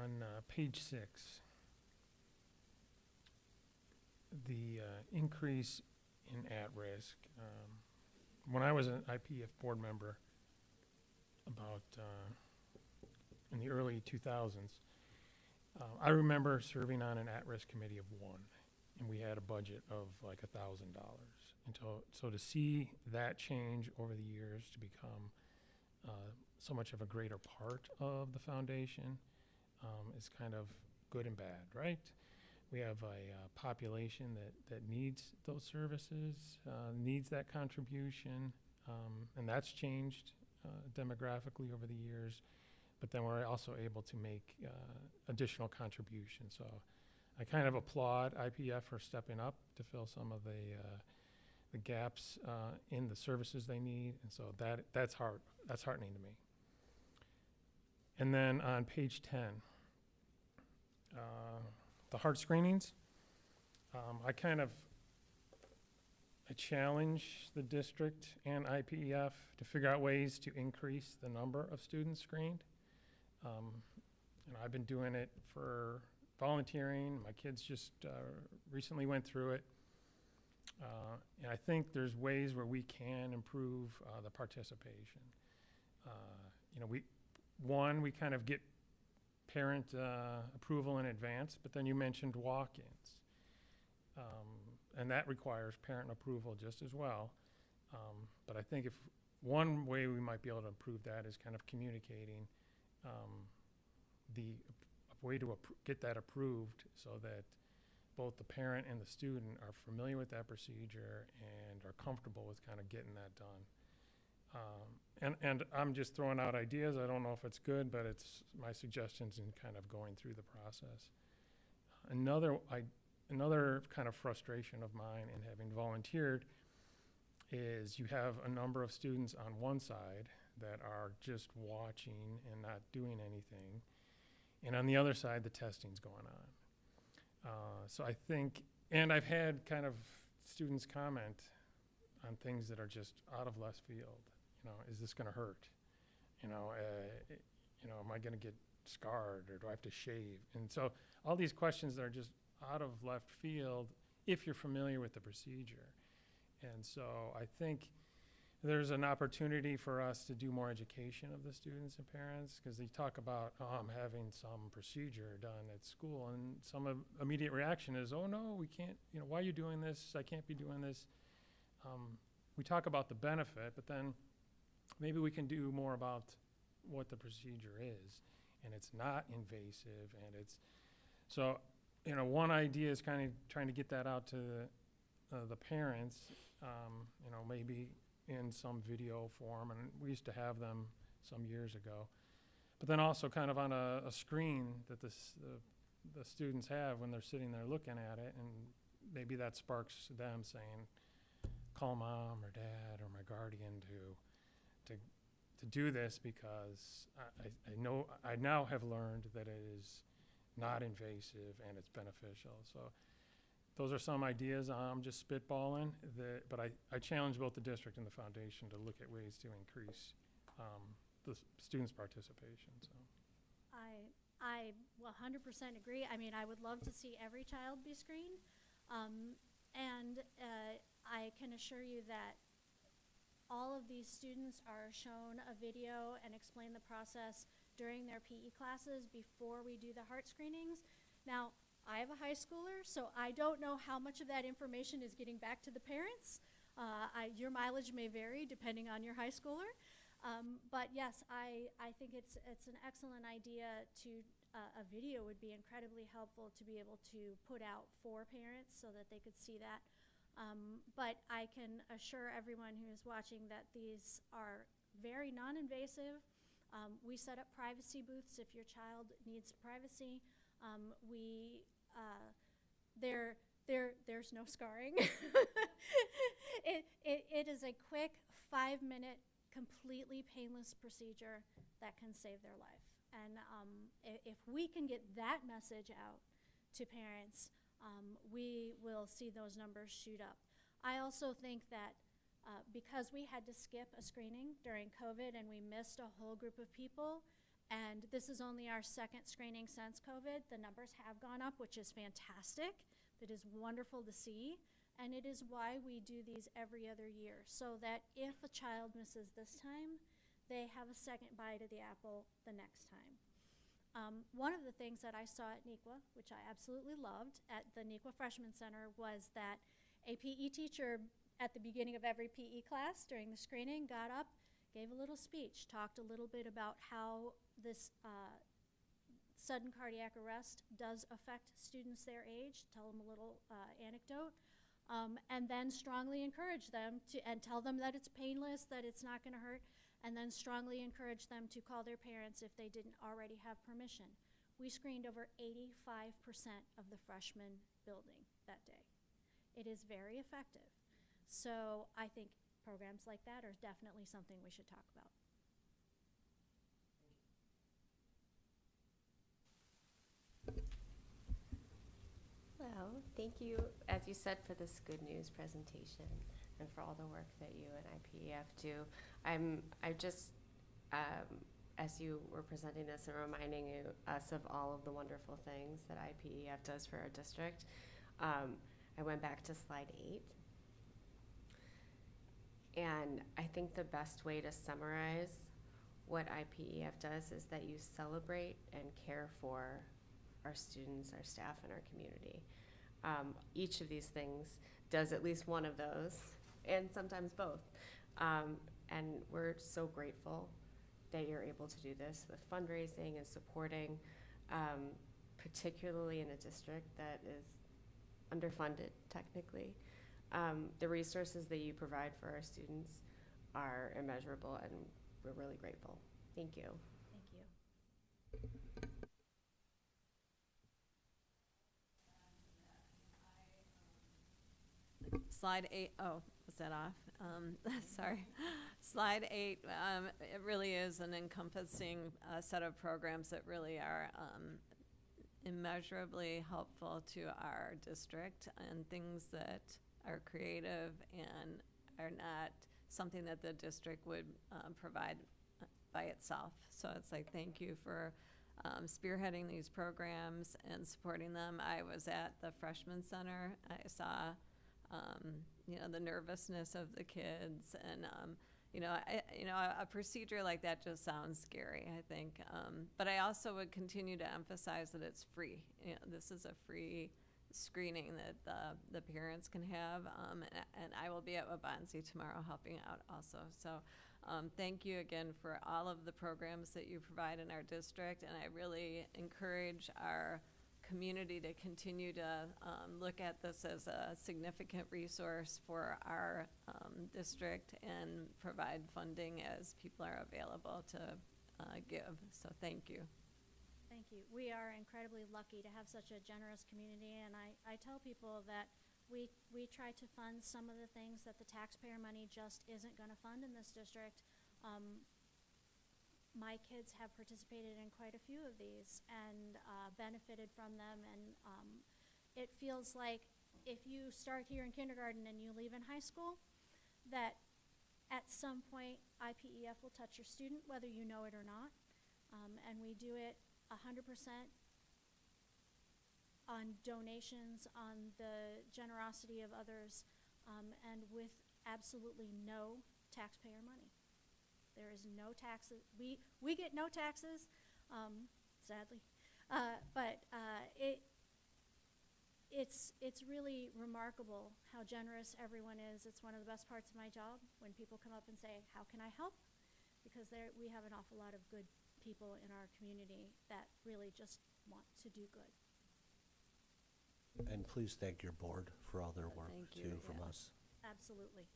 On page 6, the increase in at-risk. When I was an IPF board member about in the early 2000s, I remember serving on an at-risk committee of 1, and we had a budget of like $1,000. And so to see that change over the years to become so much of a greater part of the foundation is kind of good and bad, right? We have a population that needs those services, needs that contribution, and that's changed demographically over the years. But then we're also able to make additional contributions. So I kind of applaud IPF for stepping up to fill some of the gaps in the services they need, and so that's heartening to me. And then on page 10, the heart screenings, I challenge the district and IPEF to figure out ways to increase the number of students screened. And I've been doing it for volunteering. My kids just recently went through it. And I think there's ways where we can improve the participation. We kind of get parent approval in advance, but then you mentioned walk-ins. And that requires parent approval just as well. But I think if one way we might be able to improve that is kind of communicating the way to get that approved so that both the parent and the student are familiar with that procedure and are comfortable with kind of getting that done. And I'm just throwing out ideas. I don't know if it's good, but it's my suggestions in kind of going through the process. Another kind of frustration of mine in having volunteered is you have a number of students on one side that are just watching and not doing anything. And on the other side, the testing's going on. So I think, and I've had kind of students comment on things that are just out of left field. You know, is this gonna hurt? You know, am I gonna get scarred, or do I have to shave? And so all these questions that are just out of left field if you're familiar with the procedure. And so I think there's an opportunity for us to do more education of the students and parents, because they talk about, oh, I'm having some procedure done at school, and some immediate reaction is, oh no, we can't, you know, why are you doing this? I can't be doing this. We talk about the benefit, but then maybe we can do more about what the procedure is, and it's not invasive, and it's, so, you know, one idea is kind of trying to get that out to the parents, you know, maybe in some video form, and we used to have them some years ago. But then also kind of on a screen that the students have when they're sitting there looking at it, and maybe that sparks them saying, call mom or dad or my guardian to do this, because I know, I now have learned that it is not invasive and it's beneficial. So those are some ideas. I'm just spitballing, but I challenge both the district and the foundation to look at ways to increase the students' participation. So I 100% agree. I mean, I would love to see every child be screened. And I can assure you that all of these students are shown a video and explain the process during their PE classes before we do the heart screenings. Now, I have a high schooler, so I don't know how much of that information is getting back to the parents. Your mileage may vary depending on your high schooler. But yes, I think it's an excellent idea to, a video would be incredibly helpful to be able to put out for parents so that they could see that. But I can assure everyone who is watching that these are very non-invasive. We set up privacy booths if your child needs privacy. There's no scarring. It is a quick 5-minute, completely painless procedure that can save their life. And if we can get that message out to parents, we will see those numbers shoot up. I also think that because we had to skip a screening during COVID and we missed a whole group of people, and this is only our second screening since COVID, the numbers have gone up, which is fantastic. That is wonderful to see. And it is why we do these every other year, so that if a child misses this time, they have a second bite of the apple the next time. One of the things that I saw at NEQA, which I absolutely loved at the NEQA Freshman Center, was that a PE teacher at the beginning of every PE class during the screening got up, gave a little speech, talked a little bit about how this sudden cardiac arrest does affect students their age, tell them a little anecdote, and then strongly encourage them to, and tell them that it's painless, that it's not going to hurt, and then strongly encourage them to call their parents if they didn't already have permission. We screened over 85% of the freshman building that day. It is very effective. So I think programs like that are definitely something we should talk about. Well, thank you, as you said, for this good news presentation and for all the work that you and IPEF do. I just, as you were presenting this and reminding us of all of the wonderful things that IPEF does for our district, I went back to slide 8. And I think the best way to summarize what IPEF does is that you celebrate and care for our students, our staff, and our community. Each of these things does at least one of those, and sometimes both. And we're so grateful that you're able to do this with fundraising and supporting, particularly in a district that is underfunded technically. The resources that you provide for our students are immeasurable, and we're really grateful. Thank you. Thank you. Slide 8, oh, was that off? Sorry. Slide 8, it really is an encompassing set of programs that really are immeasurably helpful to our district, and things that are creative and are not something that the district would provide by itself. So it's like, thank you for spearheading these programs and supporting them. I was at the freshman center. I saw the nervousness of the kids, and a procedure like that just sounds scary, I think. But I also would continue to emphasize that it's free. This is a free screening that the parents can have, and I will be at Wabansi tomorrow helping out also. So thank you again for all of the programs that you provide in our district, and I really encourage our community to continue to look at this as a significant resource for our district and provide funding as people are available to give. So thank you. Thank you. We are incredibly lucky to have such a generous community, and I tell people that we try to fund some of the things that the taxpayer money just isn't going to fund in this district. My kids have participated in quite a few of these and benefited from them, and it feels like if you start here in kindergarten and you leave in high school, that at some point IPEF will touch your student, whether you know it or not, and we do it 100% on donations, on the generosity of others, and with absolutely no taxpayer money. There is no taxes. We get no taxes, sadly, but it's really remarkable how generous everyone is. It's one of the best parts of my job when people come up and say, "How can I help?" Because we have an awful lot of good people in our community that really just want to do good. And please thank your board for all their work Thank you, too from yeah. us. Absolutely.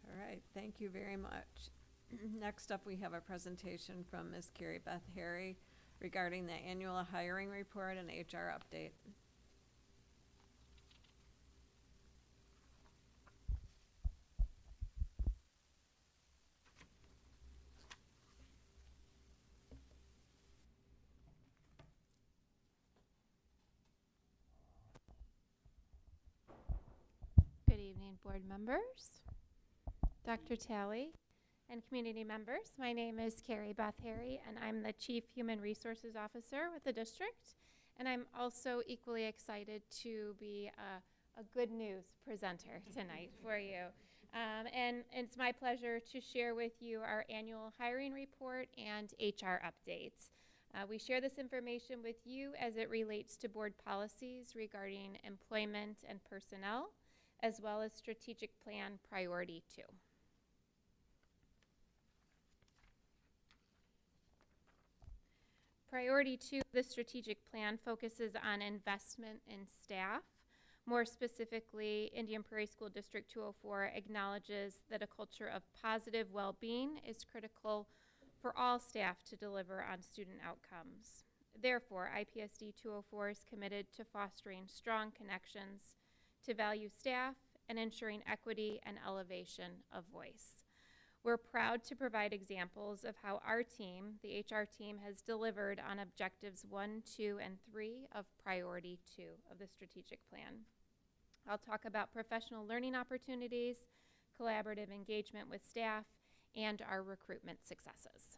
All right, thank you very much. Next up, we have a presentation from Ms. Carrie Beth Harry regarding the annual hiring report and HR update. Good evening, board members, Dr. Talley, and community members. My name is Carrie Beth Harry, and I'm the Chief Human Resources Officer with the district. And I'm also equally excited to be a good news presenter tonight for you. And it's my pleasure to share with you our annual hiring report and HR updates. We share this information with you as it relates to board policies regarding employment and personnel, as well as strategic plan priority 2. Priority 2 of the strategic plan focuses on investment in staff. More specifically, Indian Prairie School District 204 acknowledges that a culture of positive well-being is critical for all staff to deliver on student outcomes. Therefore, IPSD 204 is committed to fostering strong connections to value staff and ensuring equity and elevation of voice. We're proud to provide examples of how our team, the HR team, has delivered on objectives 1, 2, and 3 of priority 2 of the strategic plan. I'll talk about professional learning opportunities, collaborative engagement with staff, and our recruitment successes.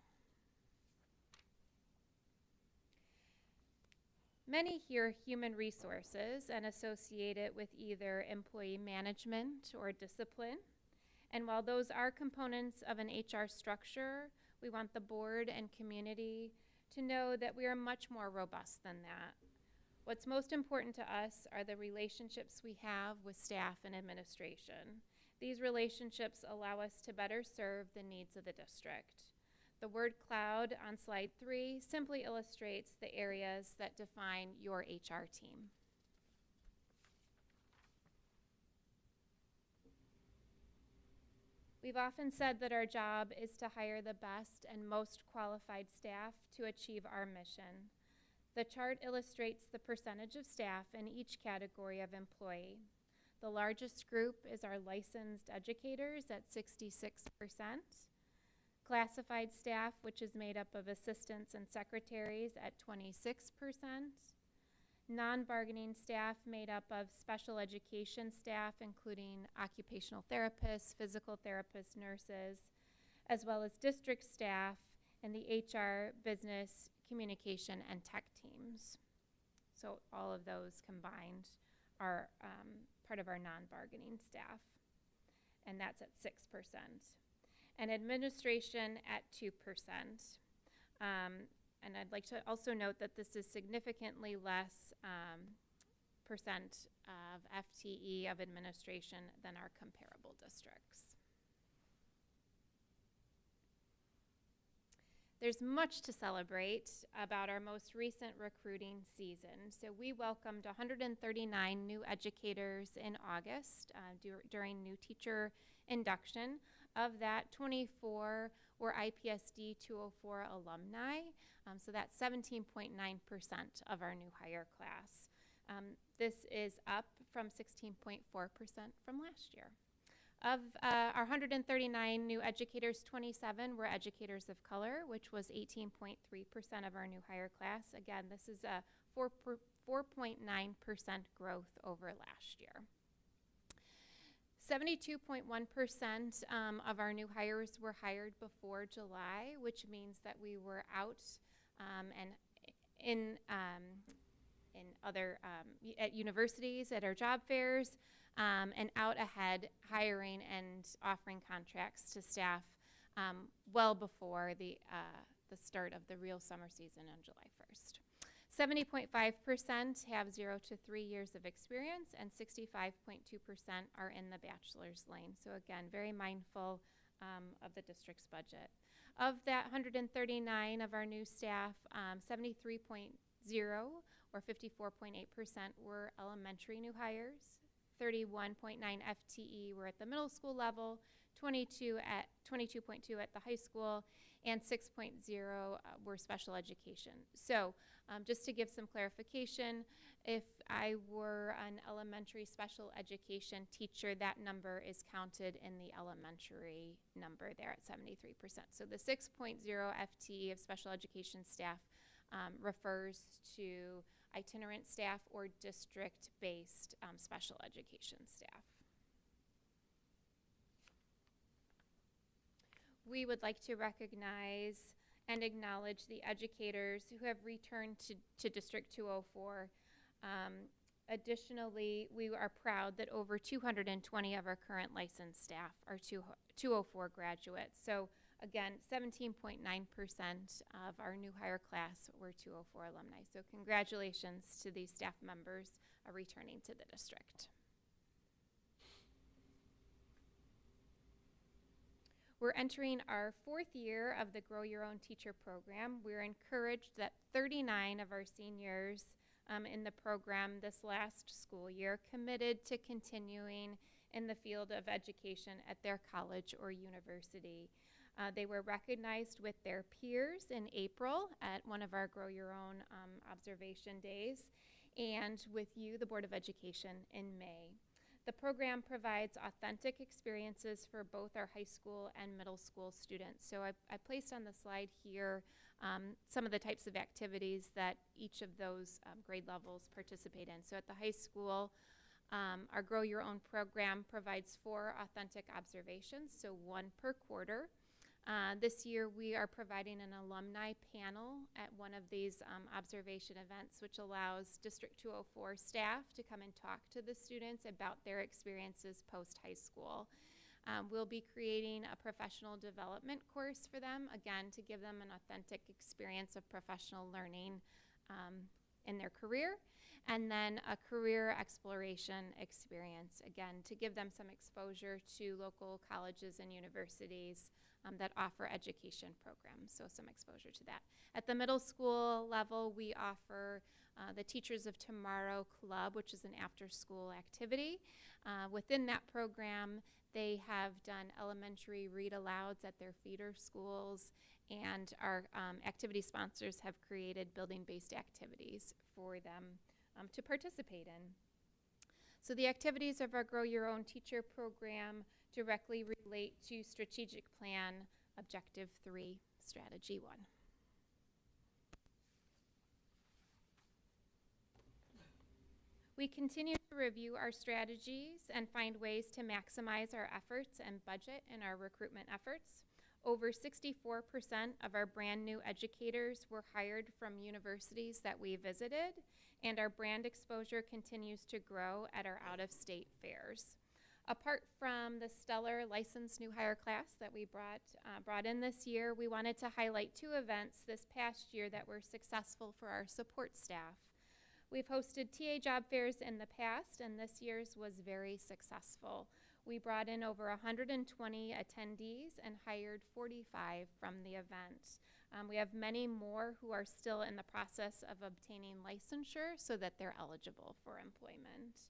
Many hear human resources and associate it with either employee management or discipline. And while those are components of an HR structure, we want the board and community to know that we are much more robust than that. What's most important to us are the relationships we have with staff and administration. These relationships allow us to better serve the needs of the district. The word cloud on slide 3 simply illustrates the areas that define your HR team. We've often said that our job is to hire the best and most qualified staff to achieve our mission. The chart illustrates the percentage of staff in each category of employee. The largest group is our licensed educators at 66%. Classified staff, which is made up of assistants and secretaries, at 26%. Non-bargaining staff made up of special education staff, including occupational therapists, physical therapists, nurses, as well as district staff and the HR, business, communication, and tech teams. So all of those combined are part of our non-bargaining staff, and that's at 6%. And administration at 2%. And I'd like to also note that this is significantly less percent of FTE of administration than our comparable districts. There's much to celebrate about our most recent recruiting season. So we welcomed 139 new educators in August during new teacher induction. Of that, 24 were IPSD 204 alumni. So that's 17.9% of our new hire class. This is up from 16.4% from last year. Of our 139 new educators, 27 were educators of color, which was 18.3% of our new hire class. Again, this is a 4.9% growth over last year. 72.1% of our new hires were hired before July, which means that we were out and in other at universities, at our job fairs, and out ahead hiring and offering contracts to staff well before the start of the real summer season on July 1st. 70.5% have 0 to 3 years of experience, and 65.2% are in the bachelor's lane. So again, very mindful of the district's budget. Of that 139 of our new staff, 73.0 or 54.8% were elementary new hires. 31.9 FTE were at the middle school level, 22.2 at the high school, and 6.0 were special education. So just to give some clarification, if I were an elementary special education teacher, that number is counted in the elementary number there at 73%. So the 6.0 FTE of special education staff refers to itinerant staff or district-based special education staff. We would like to recognize and acknowledge the educators who have returned to District 204. Additionally, we are proud that over 220 of our current licensed staff are 204 graduates. So again, 17.9% of our new hire class were 204 alumni. So congratulations to these staff members returning to the district. We're entering our 4th year of the Grow Your Own Teacher program. We're encouraged that 39 of our seniors in the program this last school year committed to continuing in the field of education at their college or university. They were recognized with their peers in April at one of our Grow Your Own observation days, and with you, the Board of Education, in May. The program provides authentic experiences for both our high school and middle school students. So I placed on the slide here some of the types of activities that each of those grade levels participate in. So at the high school, our Grow Your Own program provides 4 authentic observations, so 1 per quarter. This year we are providing an alumni panel at one of these observation events, which allows District 204 staff to come and talk to the students about their experiences post-high school. We'll be creating a professional development course for them, again, to give them an authentic experience of professional learning in their career, and then a career exploration experience, again, to give them some exposure to local colleges and universities that offer education programs, so some exposure to that. At the middle school level, we offer the Teachers of Tomorrow Club, which is an after-school activity. Within that program, They have done elementary read-alouds at their feeder schools, and our activity sponsors have created building-based activities for them to participate in. So the activities of our Grow Your Own Teacher program directly relate to Strategic Plan Objective 3, Strategy 1. We continue to review our strategies and find ways to maximize our efforts and budget in our recruitment efforts. Over 64% of our brand new educators were hired from universities that we visited, and our brand exposure continues to grow at our out-of-state fairs. Apart from the stellar licensed new hire class that we brought in this year, we wanted to highlight 2 events this past year that were successful for our support staff. We've hosted TA job fairs in the past, and this year's was very successful. We brought in over 120 attendees and hired 45 from the event. We have many more who are still in the process of obtaining licensure so that they're eligible for employment.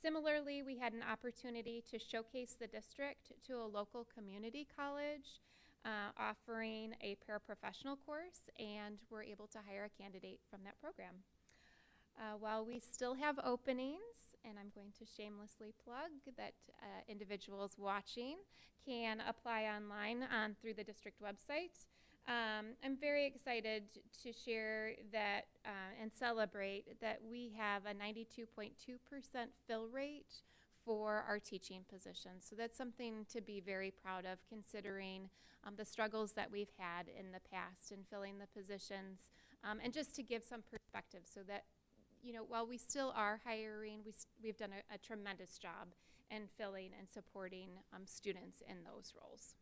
Similarly, we had an opportunity to showcase the district to a local community college offering a paraprofessional course, and we're able to hire a candidate from that program. While we still have openings, and I'm going to shamelessly plug that individuals watching can apply online through the district website, I'm very excited to share that and celebrate that we have a 92.2% fill rate for our teaching positions. So that's something to be very proud of, considering the struggles that we've had in the past in filling the positions, and just to give some perspective so that, you know, while we still are hiring, we've done a tremendous job in filling and supporting students in those roles.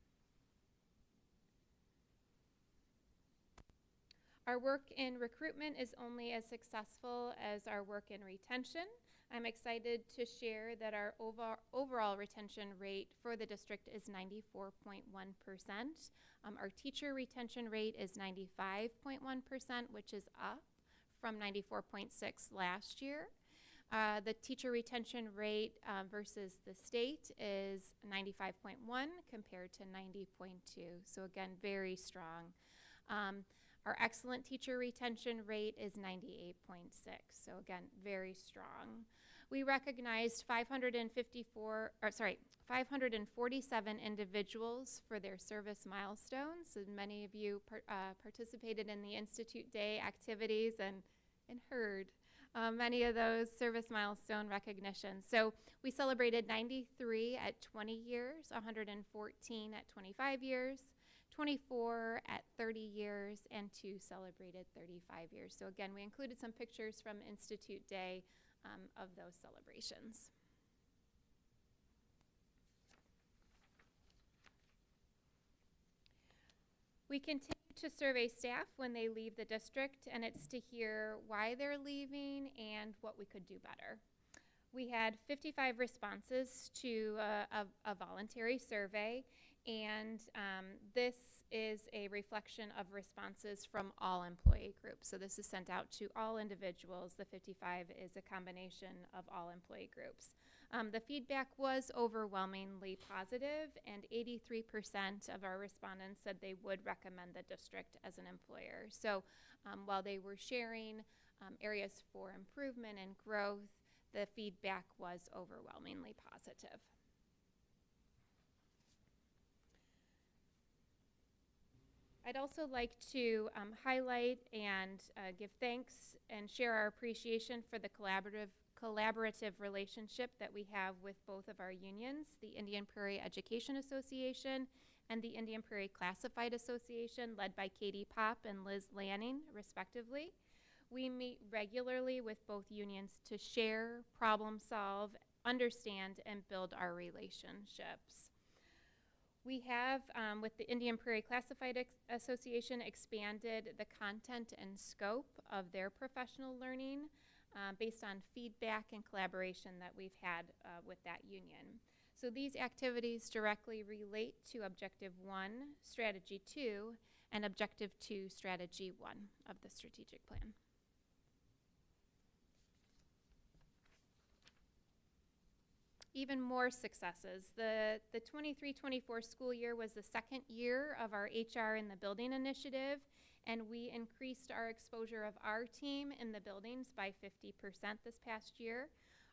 Our work in recruitment is only as successful as our work in retention. I'm excited to share that our overall retention rate for the district is 94.1%. Our teacher retention rate is 95.1%, which is up from 94.6 last year. The teacher retention rate versus the state is 95.1 compared to 90.2. So again, very strong. Our excellent teacher retention rate is 98.6. So again, very strong. We recognized 547 individuals for their service milestones. And many of you participated in the Institute Day activities and heard many of those service milestone recognitions. So we celebrated 93 at 20 years, 114 at 25 years, 24 at 30 years, and 2 celebrated 35 years. So again, we included some pictures from Institute Day of those celebrations. We continue to survey staff when they leave the district, and it's to hear why they're leaving and what we could do better. We had 55 responses to a voluntary survey, and this is a reflection of responses from all employee groups. So this is sent out to all individuals. The 55 is a combination of all employee groups. The feedback was overwhelmingly positive, and 83% of our respondents said they would recommend the district as an employer. So while they were sharing areas for improvement and growth, the feedback was overwhelmingly positive. I'd also like to highlight and give thanks and share our appreciation for the collaborative relationship that we have with both of our unions, the Indian Prairie Education Association and the Indian Prairie Classified Association, led by Katie Popp and Liz Lanning, respectively. We meet regularly with both unions to share, problem solve, understand, and build our relationships. We have, with the Indian Prairie Classified Association, expanded the content and scope of their professional learning based on feedback and collaboration that we've had with that union. So these activities directly relate to Objective 1, Strategy 2, and Objective 2, Strategy 1 of the strategic plan. even more successes. The 23-24 school year was the second year of our HR in the Building initiative, and we increased our exposure of our team in the buildings by 50% this past year.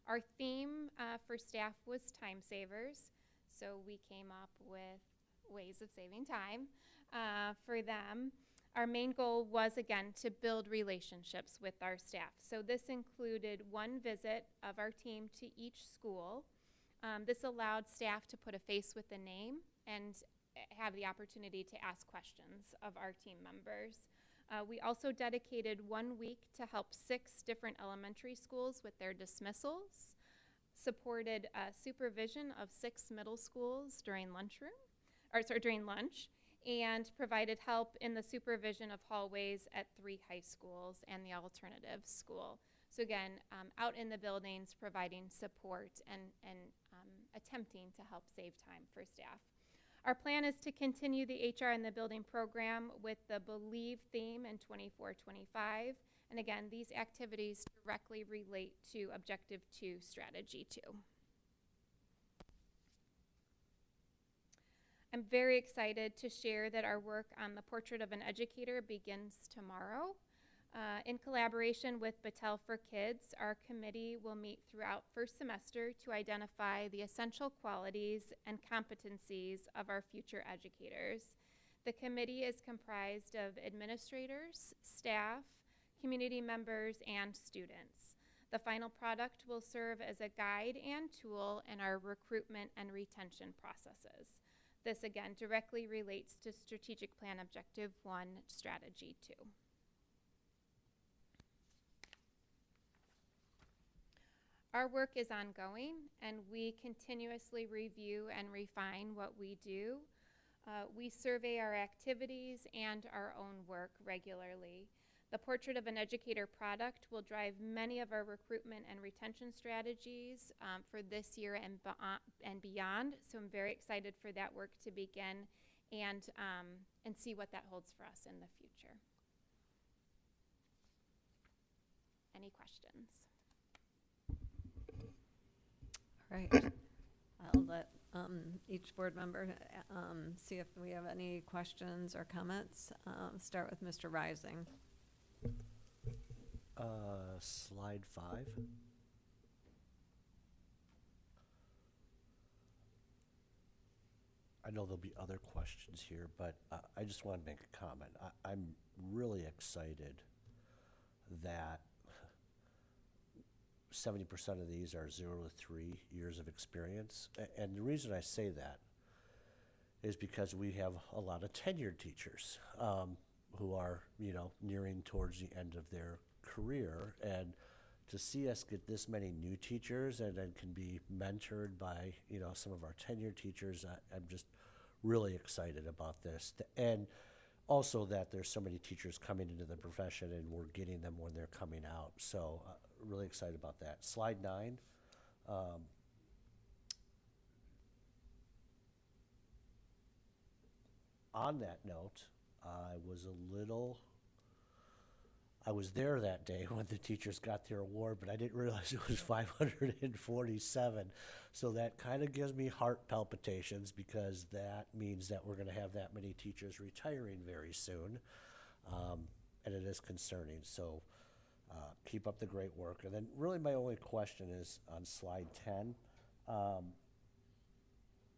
Our theme for staff was time savers, so we came up with ways of saving time for them. Our main goal was, again, to build relationships with our staff. So this included one visit of our team to each school. This allowed staff to put a face with a name and have the opportunity to ask questions of our team members. We also dedicated 1 week to help 6 different elementary schools with their dismissals, supported supervision of 6 middle schools during lunch, and provided help in the supervision of hallways at 3 high schools and the alternative school. So again, out in the buildings, providing support and attempting to help save time for staff. Our plan is to continue the HR in the Building program with the Believe theme in 24-25. And again, these activities directly relate to Objective 2, Strategy 2. I'm very excited to share that our work on the Portrait of an Educator begins tomorrow. In collaboration with Battelle for Kids, our committee will meet throughout first semester to identify the essential qualities and competencies of our future educators. The committee is comprised of administrators, staff, community members, and students. The final product will serve as a guide and tool in our recruitment and retention processes. This again directly relates to Strategic Plan Objective 1, Strategy 2. Our work is ongoing, and we continuously review and refine what we do. We survey our activities and our own work regularly. The Portrait of an Educator product will drive many of our recruitment and retention strategies for this year and beyond. So I'm very excited for that work to begin and see what that holds for us in the future. Any questions? All right. I'll let each board member see if we have any questions or comments. Start with Mr. Rising. Slide 5. I know there'll be other questions here, but I just want to make a comment. I'm really excited that 70% of these are 0 to 3 years of experience. And the reason I say that is because we have a lot of tenured teachers who are, nearing towards the end of their career. And to see us get this many new teachers and then can be mentored by, some of our tenured teachers, I'm just really excited about this. And also that there's so many teachers coming into the profession and we're getting them when they're coming out. So really excited about that. Slide 9. On that note, I was there that day when the teachers got their award, but I didn't realize it was 547. So that kind of gives me heart palpitations because that means that we're going to have that many teachers retiring very soon. And it is concerning. So keep up the great work. And then really my only question is on slide 10.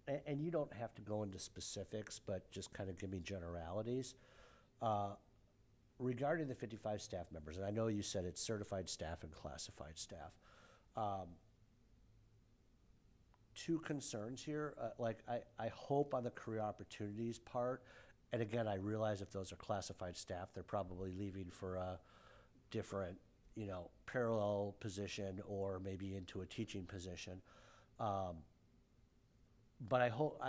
And you don't have to go into specifics, but just kind of give me generalities. Regarding the 55 staff members, and I know you said it's certified staff and classified staff. 2 concerns here. I hope on the career opportunities part, and again, I realize if those are classified staff, they're probably leaving for a different, parallel position or maybe into a teaching position. But I hope,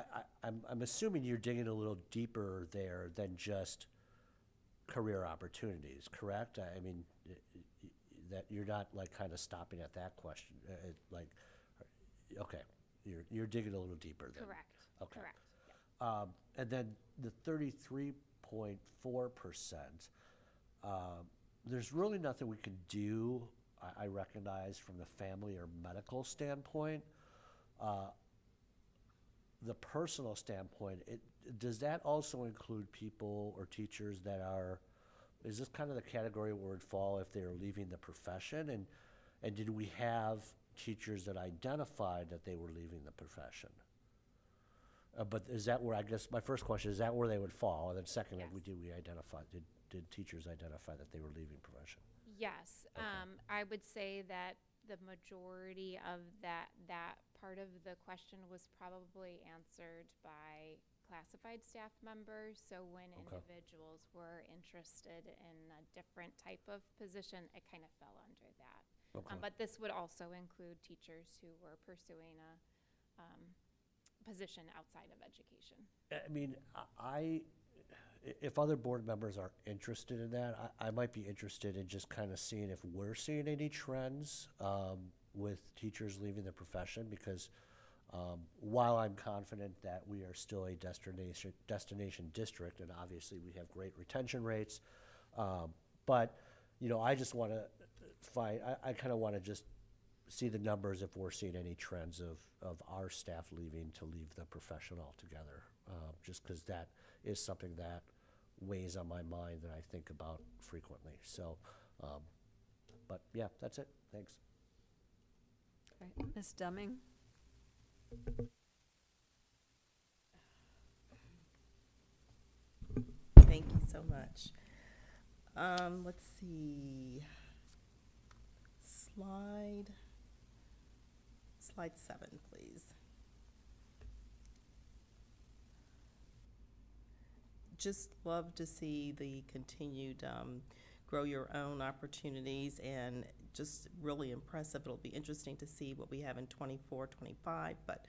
I'm assuming you're digging a little deeper there than just career opportunities, correct? I mean, that you're not kind of stopping at that question. Okay, you're digging a little deeper there. Correct. Okay. Correct. Yep. And then the 33.4%, there's really nothing we can do, I recognize, from the family or medical standpoint. the personal standpoint, does that also include people or teachers that are, is this kind of the category where it would fall if they're leaving the profession? And did we have teachers that identified that they were leaving the profession? But is that where, I guess, my first question, is that where they would fall? And then second, Yes. did teachers identify that they were leaving profession? Yes, I would say that the majority of that part of the question was probably answered by classified staff members. So when individuals were interested in a different type of position, it kind of fell under that. But this would also include teachers who were pursuing a position outside of education. I mean, if other board members are interested in that, I might be interested in just kind of seeing if we're seeing any trends with teachers leaving the profession, because while I'm confident that we are still a destination district, and obviously we have great retention rates, but I just want to I kind of want to just see the numbers if we're seeing any trends of our staff leaving to leave the profession altogether, just because that is something that weighs on my mind that I think about frequently. So, but yeah, that's it. Thanks. Okay. Ms. Deming? Thank you so much. Let's see. Slide 7, please. Just love to see the continued grow your own opportunities, and just really impressive. It'll be interesting to see what we have in 24, 25, but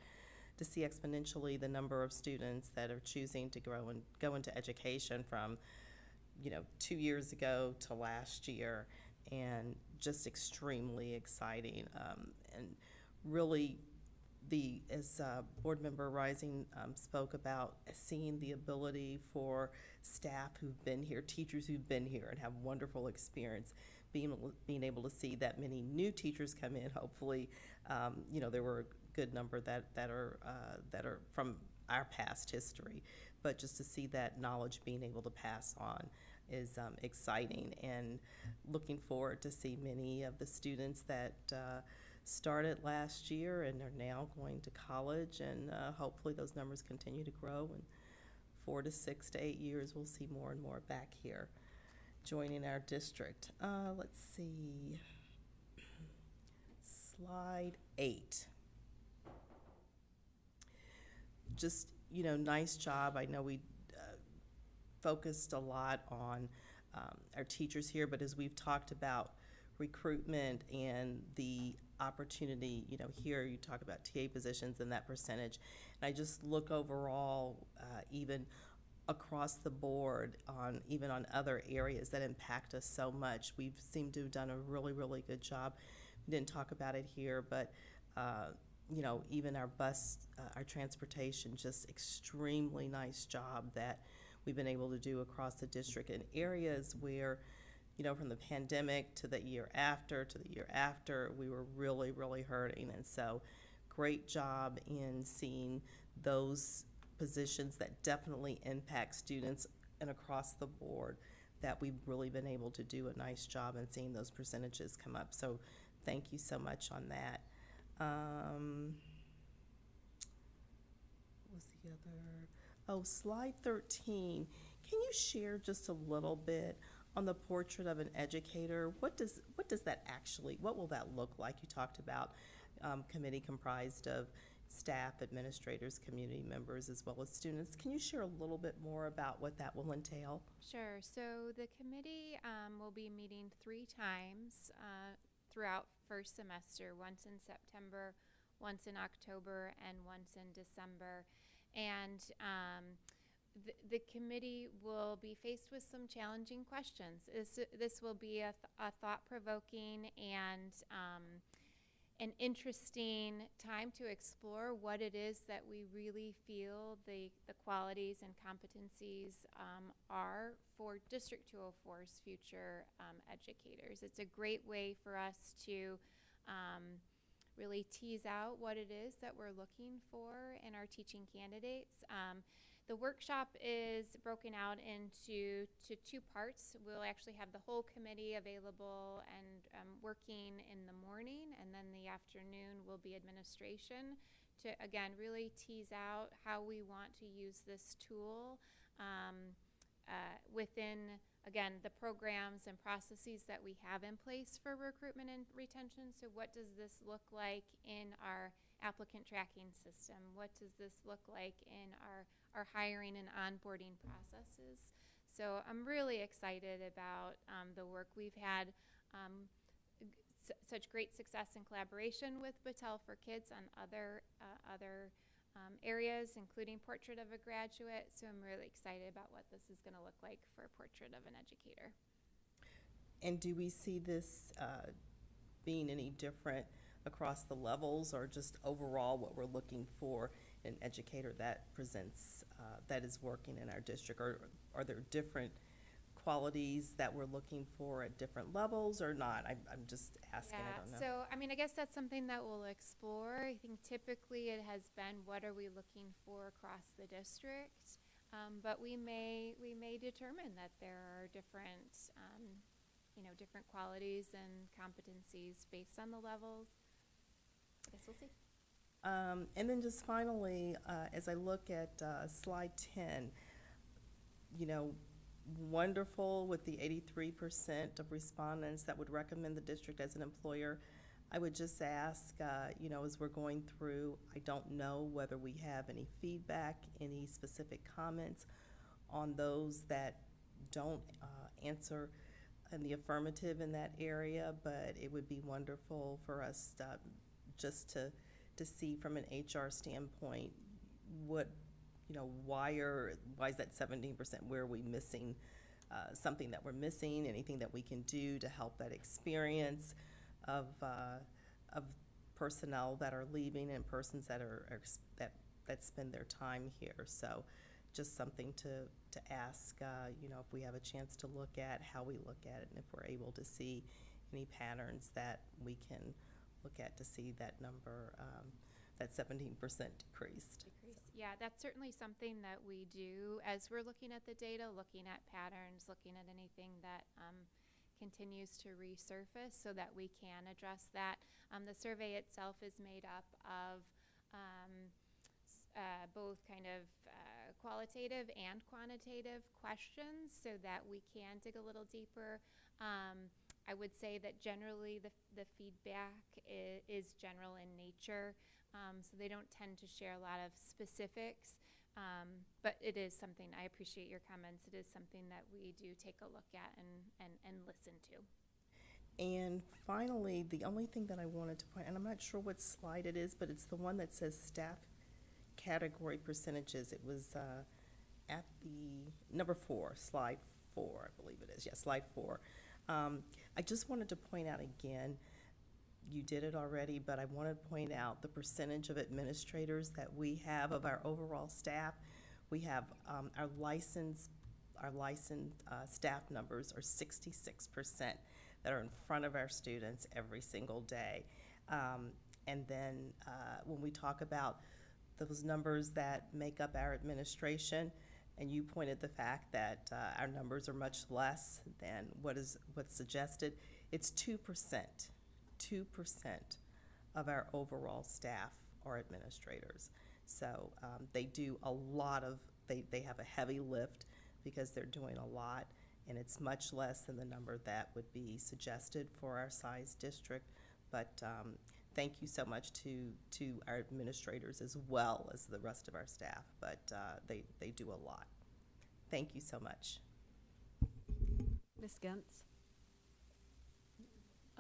to see exponentially the number of students that are choosing to grow and go into education from 2 years ago to last year, and just extremely exciting. And really, as Board Member Rising spoke about, seeing the ability for staff who've been here, teachers who've been here and have wonderful experience, being able to see that many new teachers come in. Hopefully, there were a good number that are from our past history, but just to see that knowledge being able to pass on is exciting, and looking forward to see many of the students that started last year and are now going to college, and hopefully those numbers continue to grow, and 4 to 6 to 8 years we'll see more and more back here joining our district. Let's see, slide 8. Just, nice job. I know we focused a lot on our teachers here, but as we've talked about recruitment and the opportunity, here you talk about TA positions and that percentage. And I just look overall, even across the board, even on other areas that impact us so much. We've seemed to have done a really, really good job. We didn't talk about it here, but even our bus, our transportation, just extremely nice job that we've been able to do across the district in areas where, from the pandemic to the year after, we were really, really hurting. And so great job in seeing those positions that definitely impact students and across the board, that we've really been able to do a nice job in seeing those percentages come up. So thank you so much on that. What was the other? Oh, slide 13. Can you share just a little bit on the portrait of an educator? What does that actually, what will that look like? You talked about committee comprised of staff, administrators, community members, as well as students. Can you share a little bit more about what that will entail? Sure. So the committee will be meeting 3 times throughout first semester, once in September, once in October, and once in December. And the committee will be faced with some challenging questions. This will be a thought-provoking and an interesting time to explore what it is that we really feel the qualities and competencies are for District 204's future educators. It's a great way for us to really tease out what it is that we're looking for in our teaching candidates. The workshop is broken out into two parts. We'll actually have the whole committee available and working in the morning, and then the afternoon will be administration to, again, really tease out how we want to use this tool within, again, the programs and processes that we have in place for recruitment and retention. So what does this look like in our applicant tracking system? What does this look like in our hiring and onboarding processes? So I'm really excited about the work. We've had such great success and collaboration with Battelle for Kids on other areas, including Portrait of a Graduate. So I'm really excited about what this is going to look like for Portrait of an Educator. And do we see this being any different across the levels, or just overall what we're looking for in an educator that presents, that is working in our district? Or are there different qualities that we're looking for at different levels or not? I'm just asking, I don't know. So, I mean, I guess that's something that we'll explore. I think typically it has been, what are we looking for across the district? But we may determine that there are different, different qualities and competencies based on the levels. I guess we'll see. And then just finally, as I look at slide 10, wonderful with the 83% of respondents that would recommend the district as an employer. I would just ask, as we're going through, I don't know whether we have any feedback, any specific comments on those that don't answer in the affirmative in that area, but it would be wonderful for us just to see from an HR standpoint what, why is that 17%? Where are we missing something that we're missing? Anything that we can do to help that experience of personnel that are leaving and persons that that spend their time here? So, just something to ask. If we have a chance to look at how we look at it, and if we're able to see any patterns that we can look at to see that number, that 17% decreased. Yeah, that's certainly something that we do as we're looking at the data, looking at patterns, looking at anything that continues to resurface so that we can address that. The survey itself is made up of both kind of qualitative and quantitative questions so that we can dig a little deeper. I would say that generally the feedback is general in nature, so they don't tend to share a lot of specifics, but it is something, I appreciate your comments, it is something that we do take a look at and listen to. And finally, the only thing that I wanted to point, and I'm not sure what slide it is, but it's the one that says staff category percentages. It was at the number 4, slide 4, I believe it is. Yeah, slide 4. I just wanted to point out again, you did it already, but I want to point out the percentage of administrators that we have of our overall staff. We have our licensed staff numbers are 66% that are in front of our students every single day. And then when we talk about those numbers that make up our administration, and you pointed the fact that our numbers are much less than what's suggested, it's 2%. 2% of our overall staff are administrators. So they do a lot of, they have a heavy lift because they're doing a lot, and it's much less than the number that would be suggested for our size district. But thank you so much to our administrators as well as the rest of our staff, but they do a lot. Thank you so much. Ms. Gentz?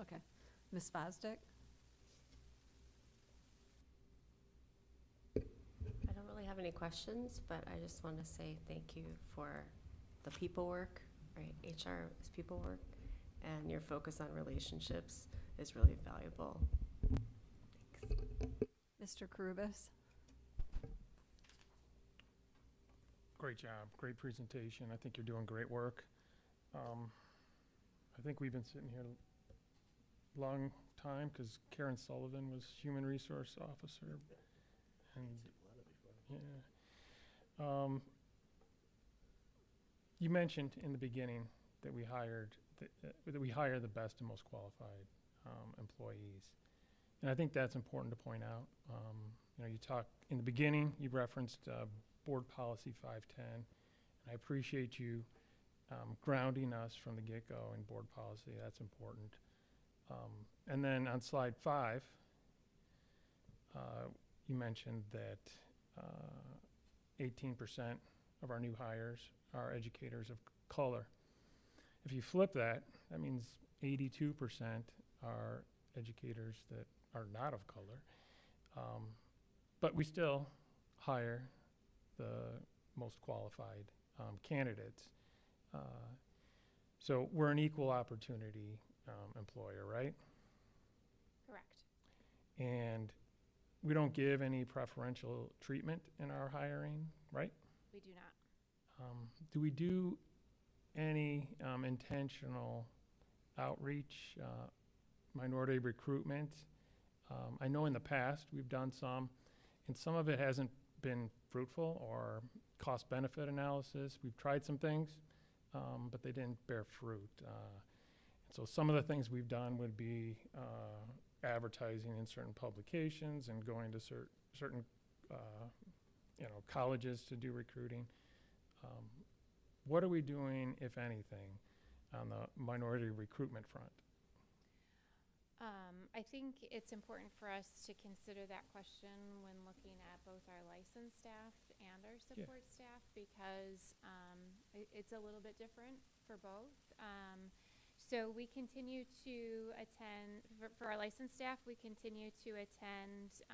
Okay. Ms. Fosdick? I don't really have any questions, but I just want to say thank you for the people work, right? HR is people work, and your focus on relationships is really valuable. Thanks. Mr. Karubas? Great job, great presentation. I think you're doing great work. I think we've been sitting here long time because Karen Sullivan was human resource officer. And yeah. You mentioned in the beginning that we hire the best and most qualified employees. And I think that's important to point out. You talked in the beginning, you referenced board policy 510. And I appreciate you grounding us from the get-go in board policy. That's important. And then on slide 5, you mentioned that 18% of our new hires are educators of color. If you flip that, that means 82% are educators that are not of color. But we still hire the most qualified candidates. So we're an equal opportunity employer, right? Correct. And we don't give any preferential treatment in our hiring, right? We do not. Do we do any intentional outreach, minority recruitment? I know in the past we've done some, and some of it hasn't been fruitful or cost-benefit analysis. We've tried some things, but they didn't bear fruit. So some of the things we've done would be advertising in certain publications and going to certain colleges to do recruiting. What are we doing, if anything, on the minority recruitment front? I think it's important for us to consider that question when looking at both our licensed staff and our support staff, because it's a little bit different for both. So we continue to attend, for our licensed staff, we continue to attend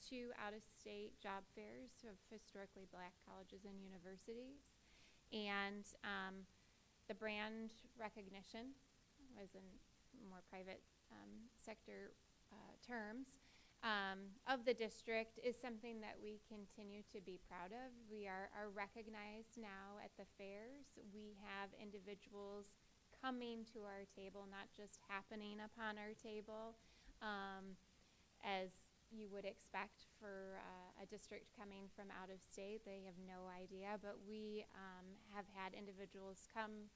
2 out-of-state job fairs of historically black colleges and universities. And the brand recognition was in more private sector terms of the district is something that we continue to be proud of. We are recognized now at the fairs. We have individuals coming to our table, not just happening upon our table, as you would expect for a district coming from out of state. They have no idea, but we have had individuals come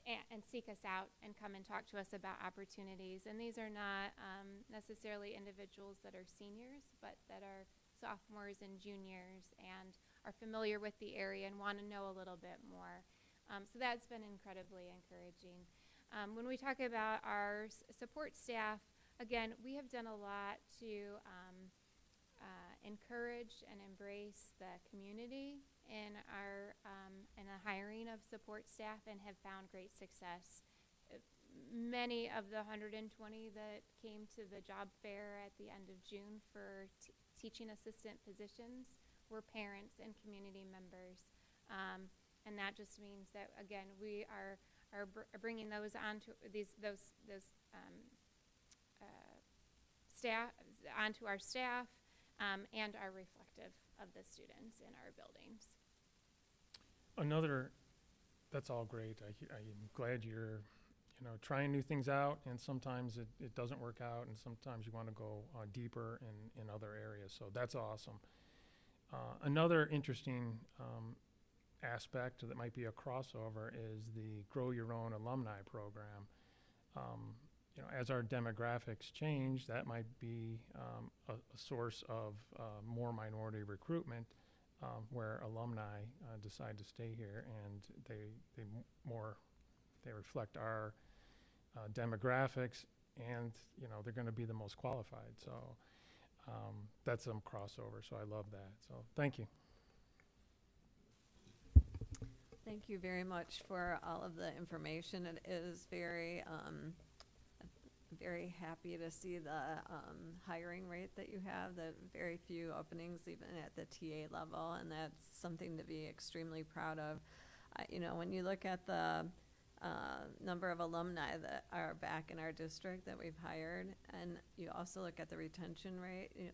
and seek us out and come and talk to us about opportunities. And these are not necessarily individuals that are seniors, but that are sophomores and juniors and are familiar with the area and want to know a little bit more. So that's been incredibly encouraging. When we talk about our support staff, again, we have done a lot to encourage and embrace the community in our in the hiring of support staff, and have found great success. Many of the 120 that came to the job fair at the end of June for teaching assistant positions were parents and community members, and that just means that, again, we are bringing those onto those staff onto our staff, and are reflective of the students in our buildings. That's all great. I'm glad you're, trying new things out, and sometimes it doesn't work out, and sometimes you want to go deeper in other areas. So that's awesome. Another interesting aspect that might be a crossover is the Grow Your Own alumni program. As our demographics change, that might be a source of more minority recruitment, where alumni decide to stay here, and they reflect our demographics, and they're going to be the most qualified. So that's some crossover. So I love that. So thank you. Thank you very much for all of the information. It is very happy to see the hiring rate that you have, the very few openings even at the TA level, and that's something to be extremely proud of. When you look at the number of alumni that are back in our district that we've hired, and you also look at the retention rate,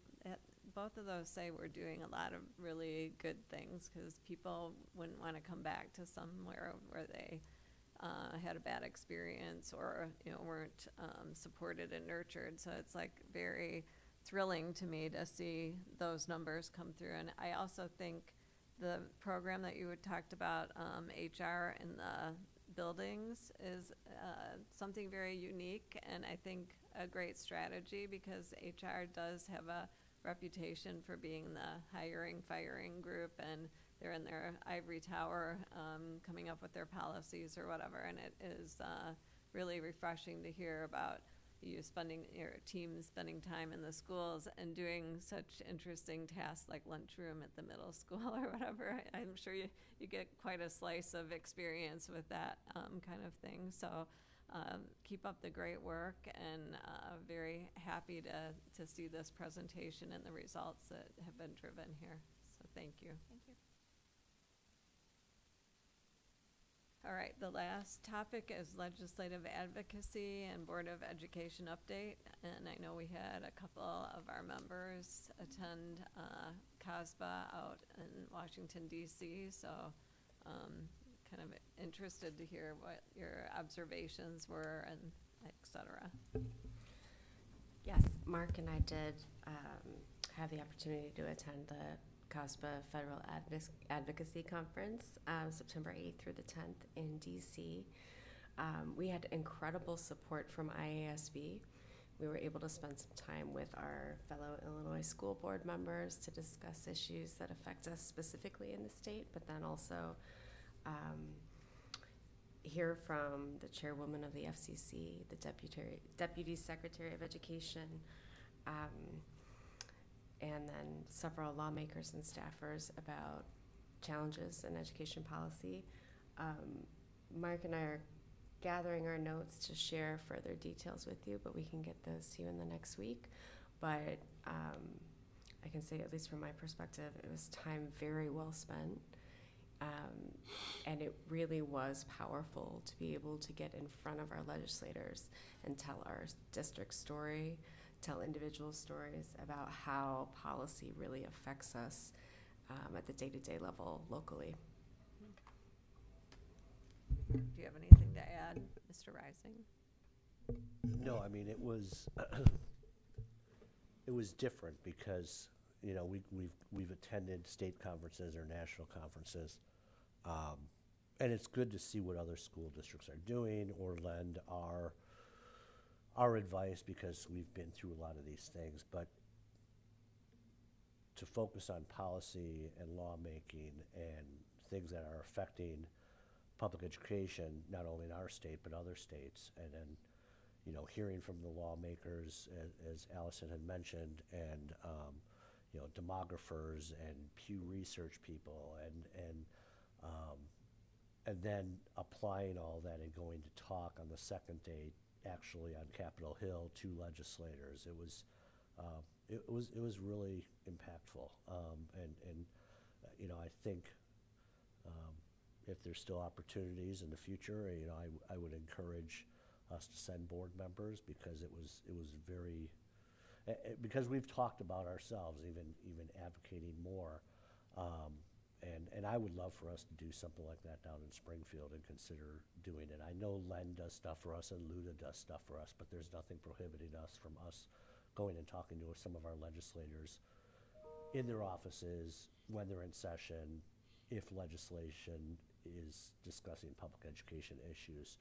both of those say we're doing a lot of really good things, because people wouldn't want to come back to somewhere where they had a bad experience or, weren't supported and nurtured. So it's like very thrilling to me to see those numbers come through. And I also think the program that you had talked about, HR in the buildings, is something very unique, and I think a great strategy, because HR does have a reputation for being the hiring, firing group, and they're in their ivory tower coming up with their policies or whatever, and it is really refreshing to hear about you spending, your team spending time in the schools and doing such interesting tasks like lunchroom at the middle school or whatever. I'm sure you get quite a slice of experience with that kind of thing. So keep up the great work, and very happy to see this presentation and the results that have been driven here. So thank you. Thank you. All right, the last topic is legislative advocacy and Board of Education update. And I know we had a couple of our members attend COSSBA out in Washington, D.C. So kind of interested to hear what your observations were and et cetera. Yes, Mark and I did have the opportunity to attend the COSSBA Federal Advocacy Conference, September 8th through the 10th in DC. We had incredible support from IASB. We were able to spend some time with our fellow Illinois school board members to discuss issues that affect us specifically in the state, but then also hear from the chairwoman of the FCC, the Deputy Secretary of Education, and then several lawmakers and staffers about challenges in education policy. Mark and I are gathering our notes to share further details with you, but we can get those to you in the next week. But I can say, at least from my perspective, it was time very well spent. And it really was powerful to be able to get in front of our legislators and tell our district story, tell individual stories about how policy really affects us at the day-to-day level locally. Do you have anything to add, Mr. Rising? No, I mean, it was it was different because we've attended state conferences or national conferences, and it's good to see what other school districts are doing or lend our advice, because we've been through a lot of these things. But to focus on policy and lawmaking and things that are affecting public education, not only in our state but other states, and then hearing from the lawmakers, as Allison had mentioned, and demographers and Pew Research people, and then applying all that and going to talk on the second day actually on Capitol Hill to legislators. It was really impactful, and I think if there's still opportunities in the future, I would encourage us to send board members, because it was very, because we've talked about ourselves even advocating more, and I would love for us to do something like that down in Springfield and consider doing it. I know Len does stuff for us and Luda does stuff for us, but there's nothing prohibiting us from going and talking to some of our legislators in their offices when they're in session, if legislation is discussing public education issues,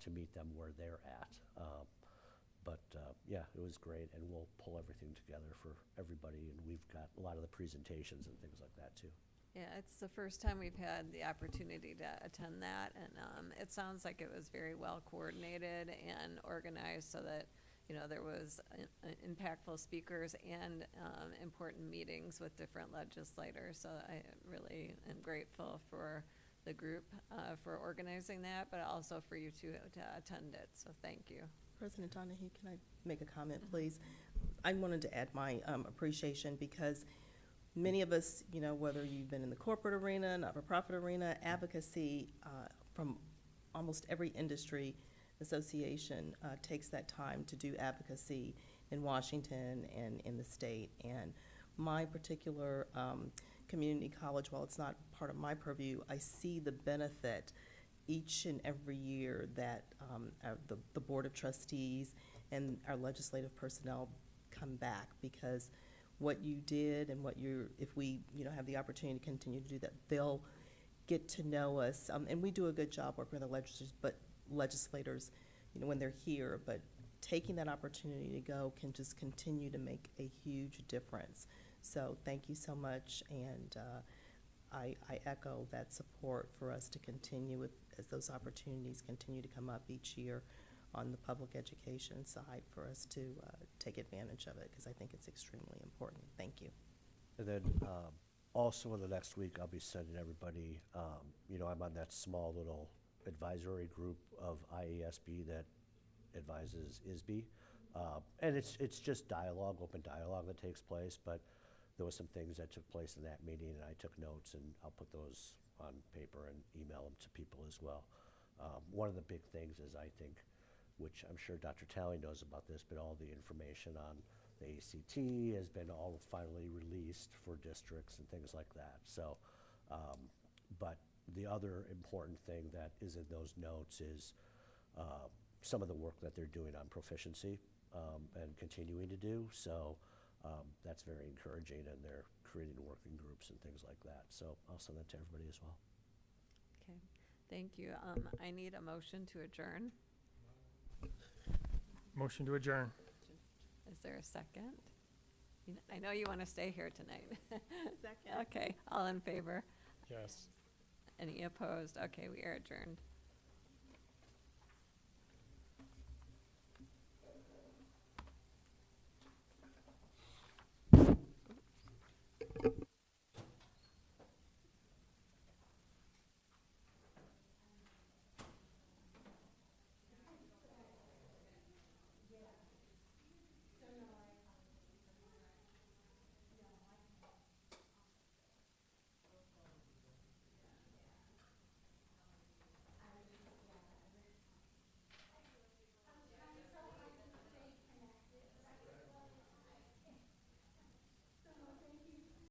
to meet them where they're at. Yeah, it was great, and we'll pull everything together for everybody, and we've got a lot of the presentations and things like that too. Yeah, it's the first time we've had the opportunity to attend that, and it sounds like it was very well coordinated and organized, so that there was impactful speakers and important meetings with different legislators. So I really am grateful for the group for organizing that, but also for you to attend it. So thank you. President Donahue, can I make a comment, please? I wanted to add my appreciation, because many of us, whether you've been in the corporate arena, not-for-profit arena, advocacy from almost every industry association takes that time to do advocacy in Washington and in the state. And my particular community college, while it's not part of my purview, I see the benefit each and every year that the Board of Trustees and our legislative personnel come back, because what you did and if we, have the opportunity to continue to do that, they'll get to know us. And we do a good job working with the legislators, when they're here, but taking that opportunity to go can just continue to make a huge difference. So thank you so much, and I echo that support for us to continue as those opportunities continue to come up each year on the public education side, for us to take advantage of it, because I think it's extremely important. Thank you. And then also in the next week, I'll be sending everybody, I'm on that small little advisory group of IASB that advises ISB. And it's just dialogue, open dialogue that takes place, but there was some things that took place in that meeting, and I took notes, and I'll put those on paper and email them to people as well. One of the big things is, I think, which I'm sure Dr. Talley knows about this, but all the information on the ACT has been all finally released for districts and things like that. So, but the other important thing that is in those notes is some of the work that they're doing on proficiency and continuing to do. So that's very encouraging, and they're creating working groups and things like that. So I'll send that to everybody as well. Okay, thank you. I need a motion to adjourn. Motion to adjourn. Is there a second? I know you want to stay here tonight. Second. Okay, all in favor? Yes. Any opposed? Okay, we are adjourned.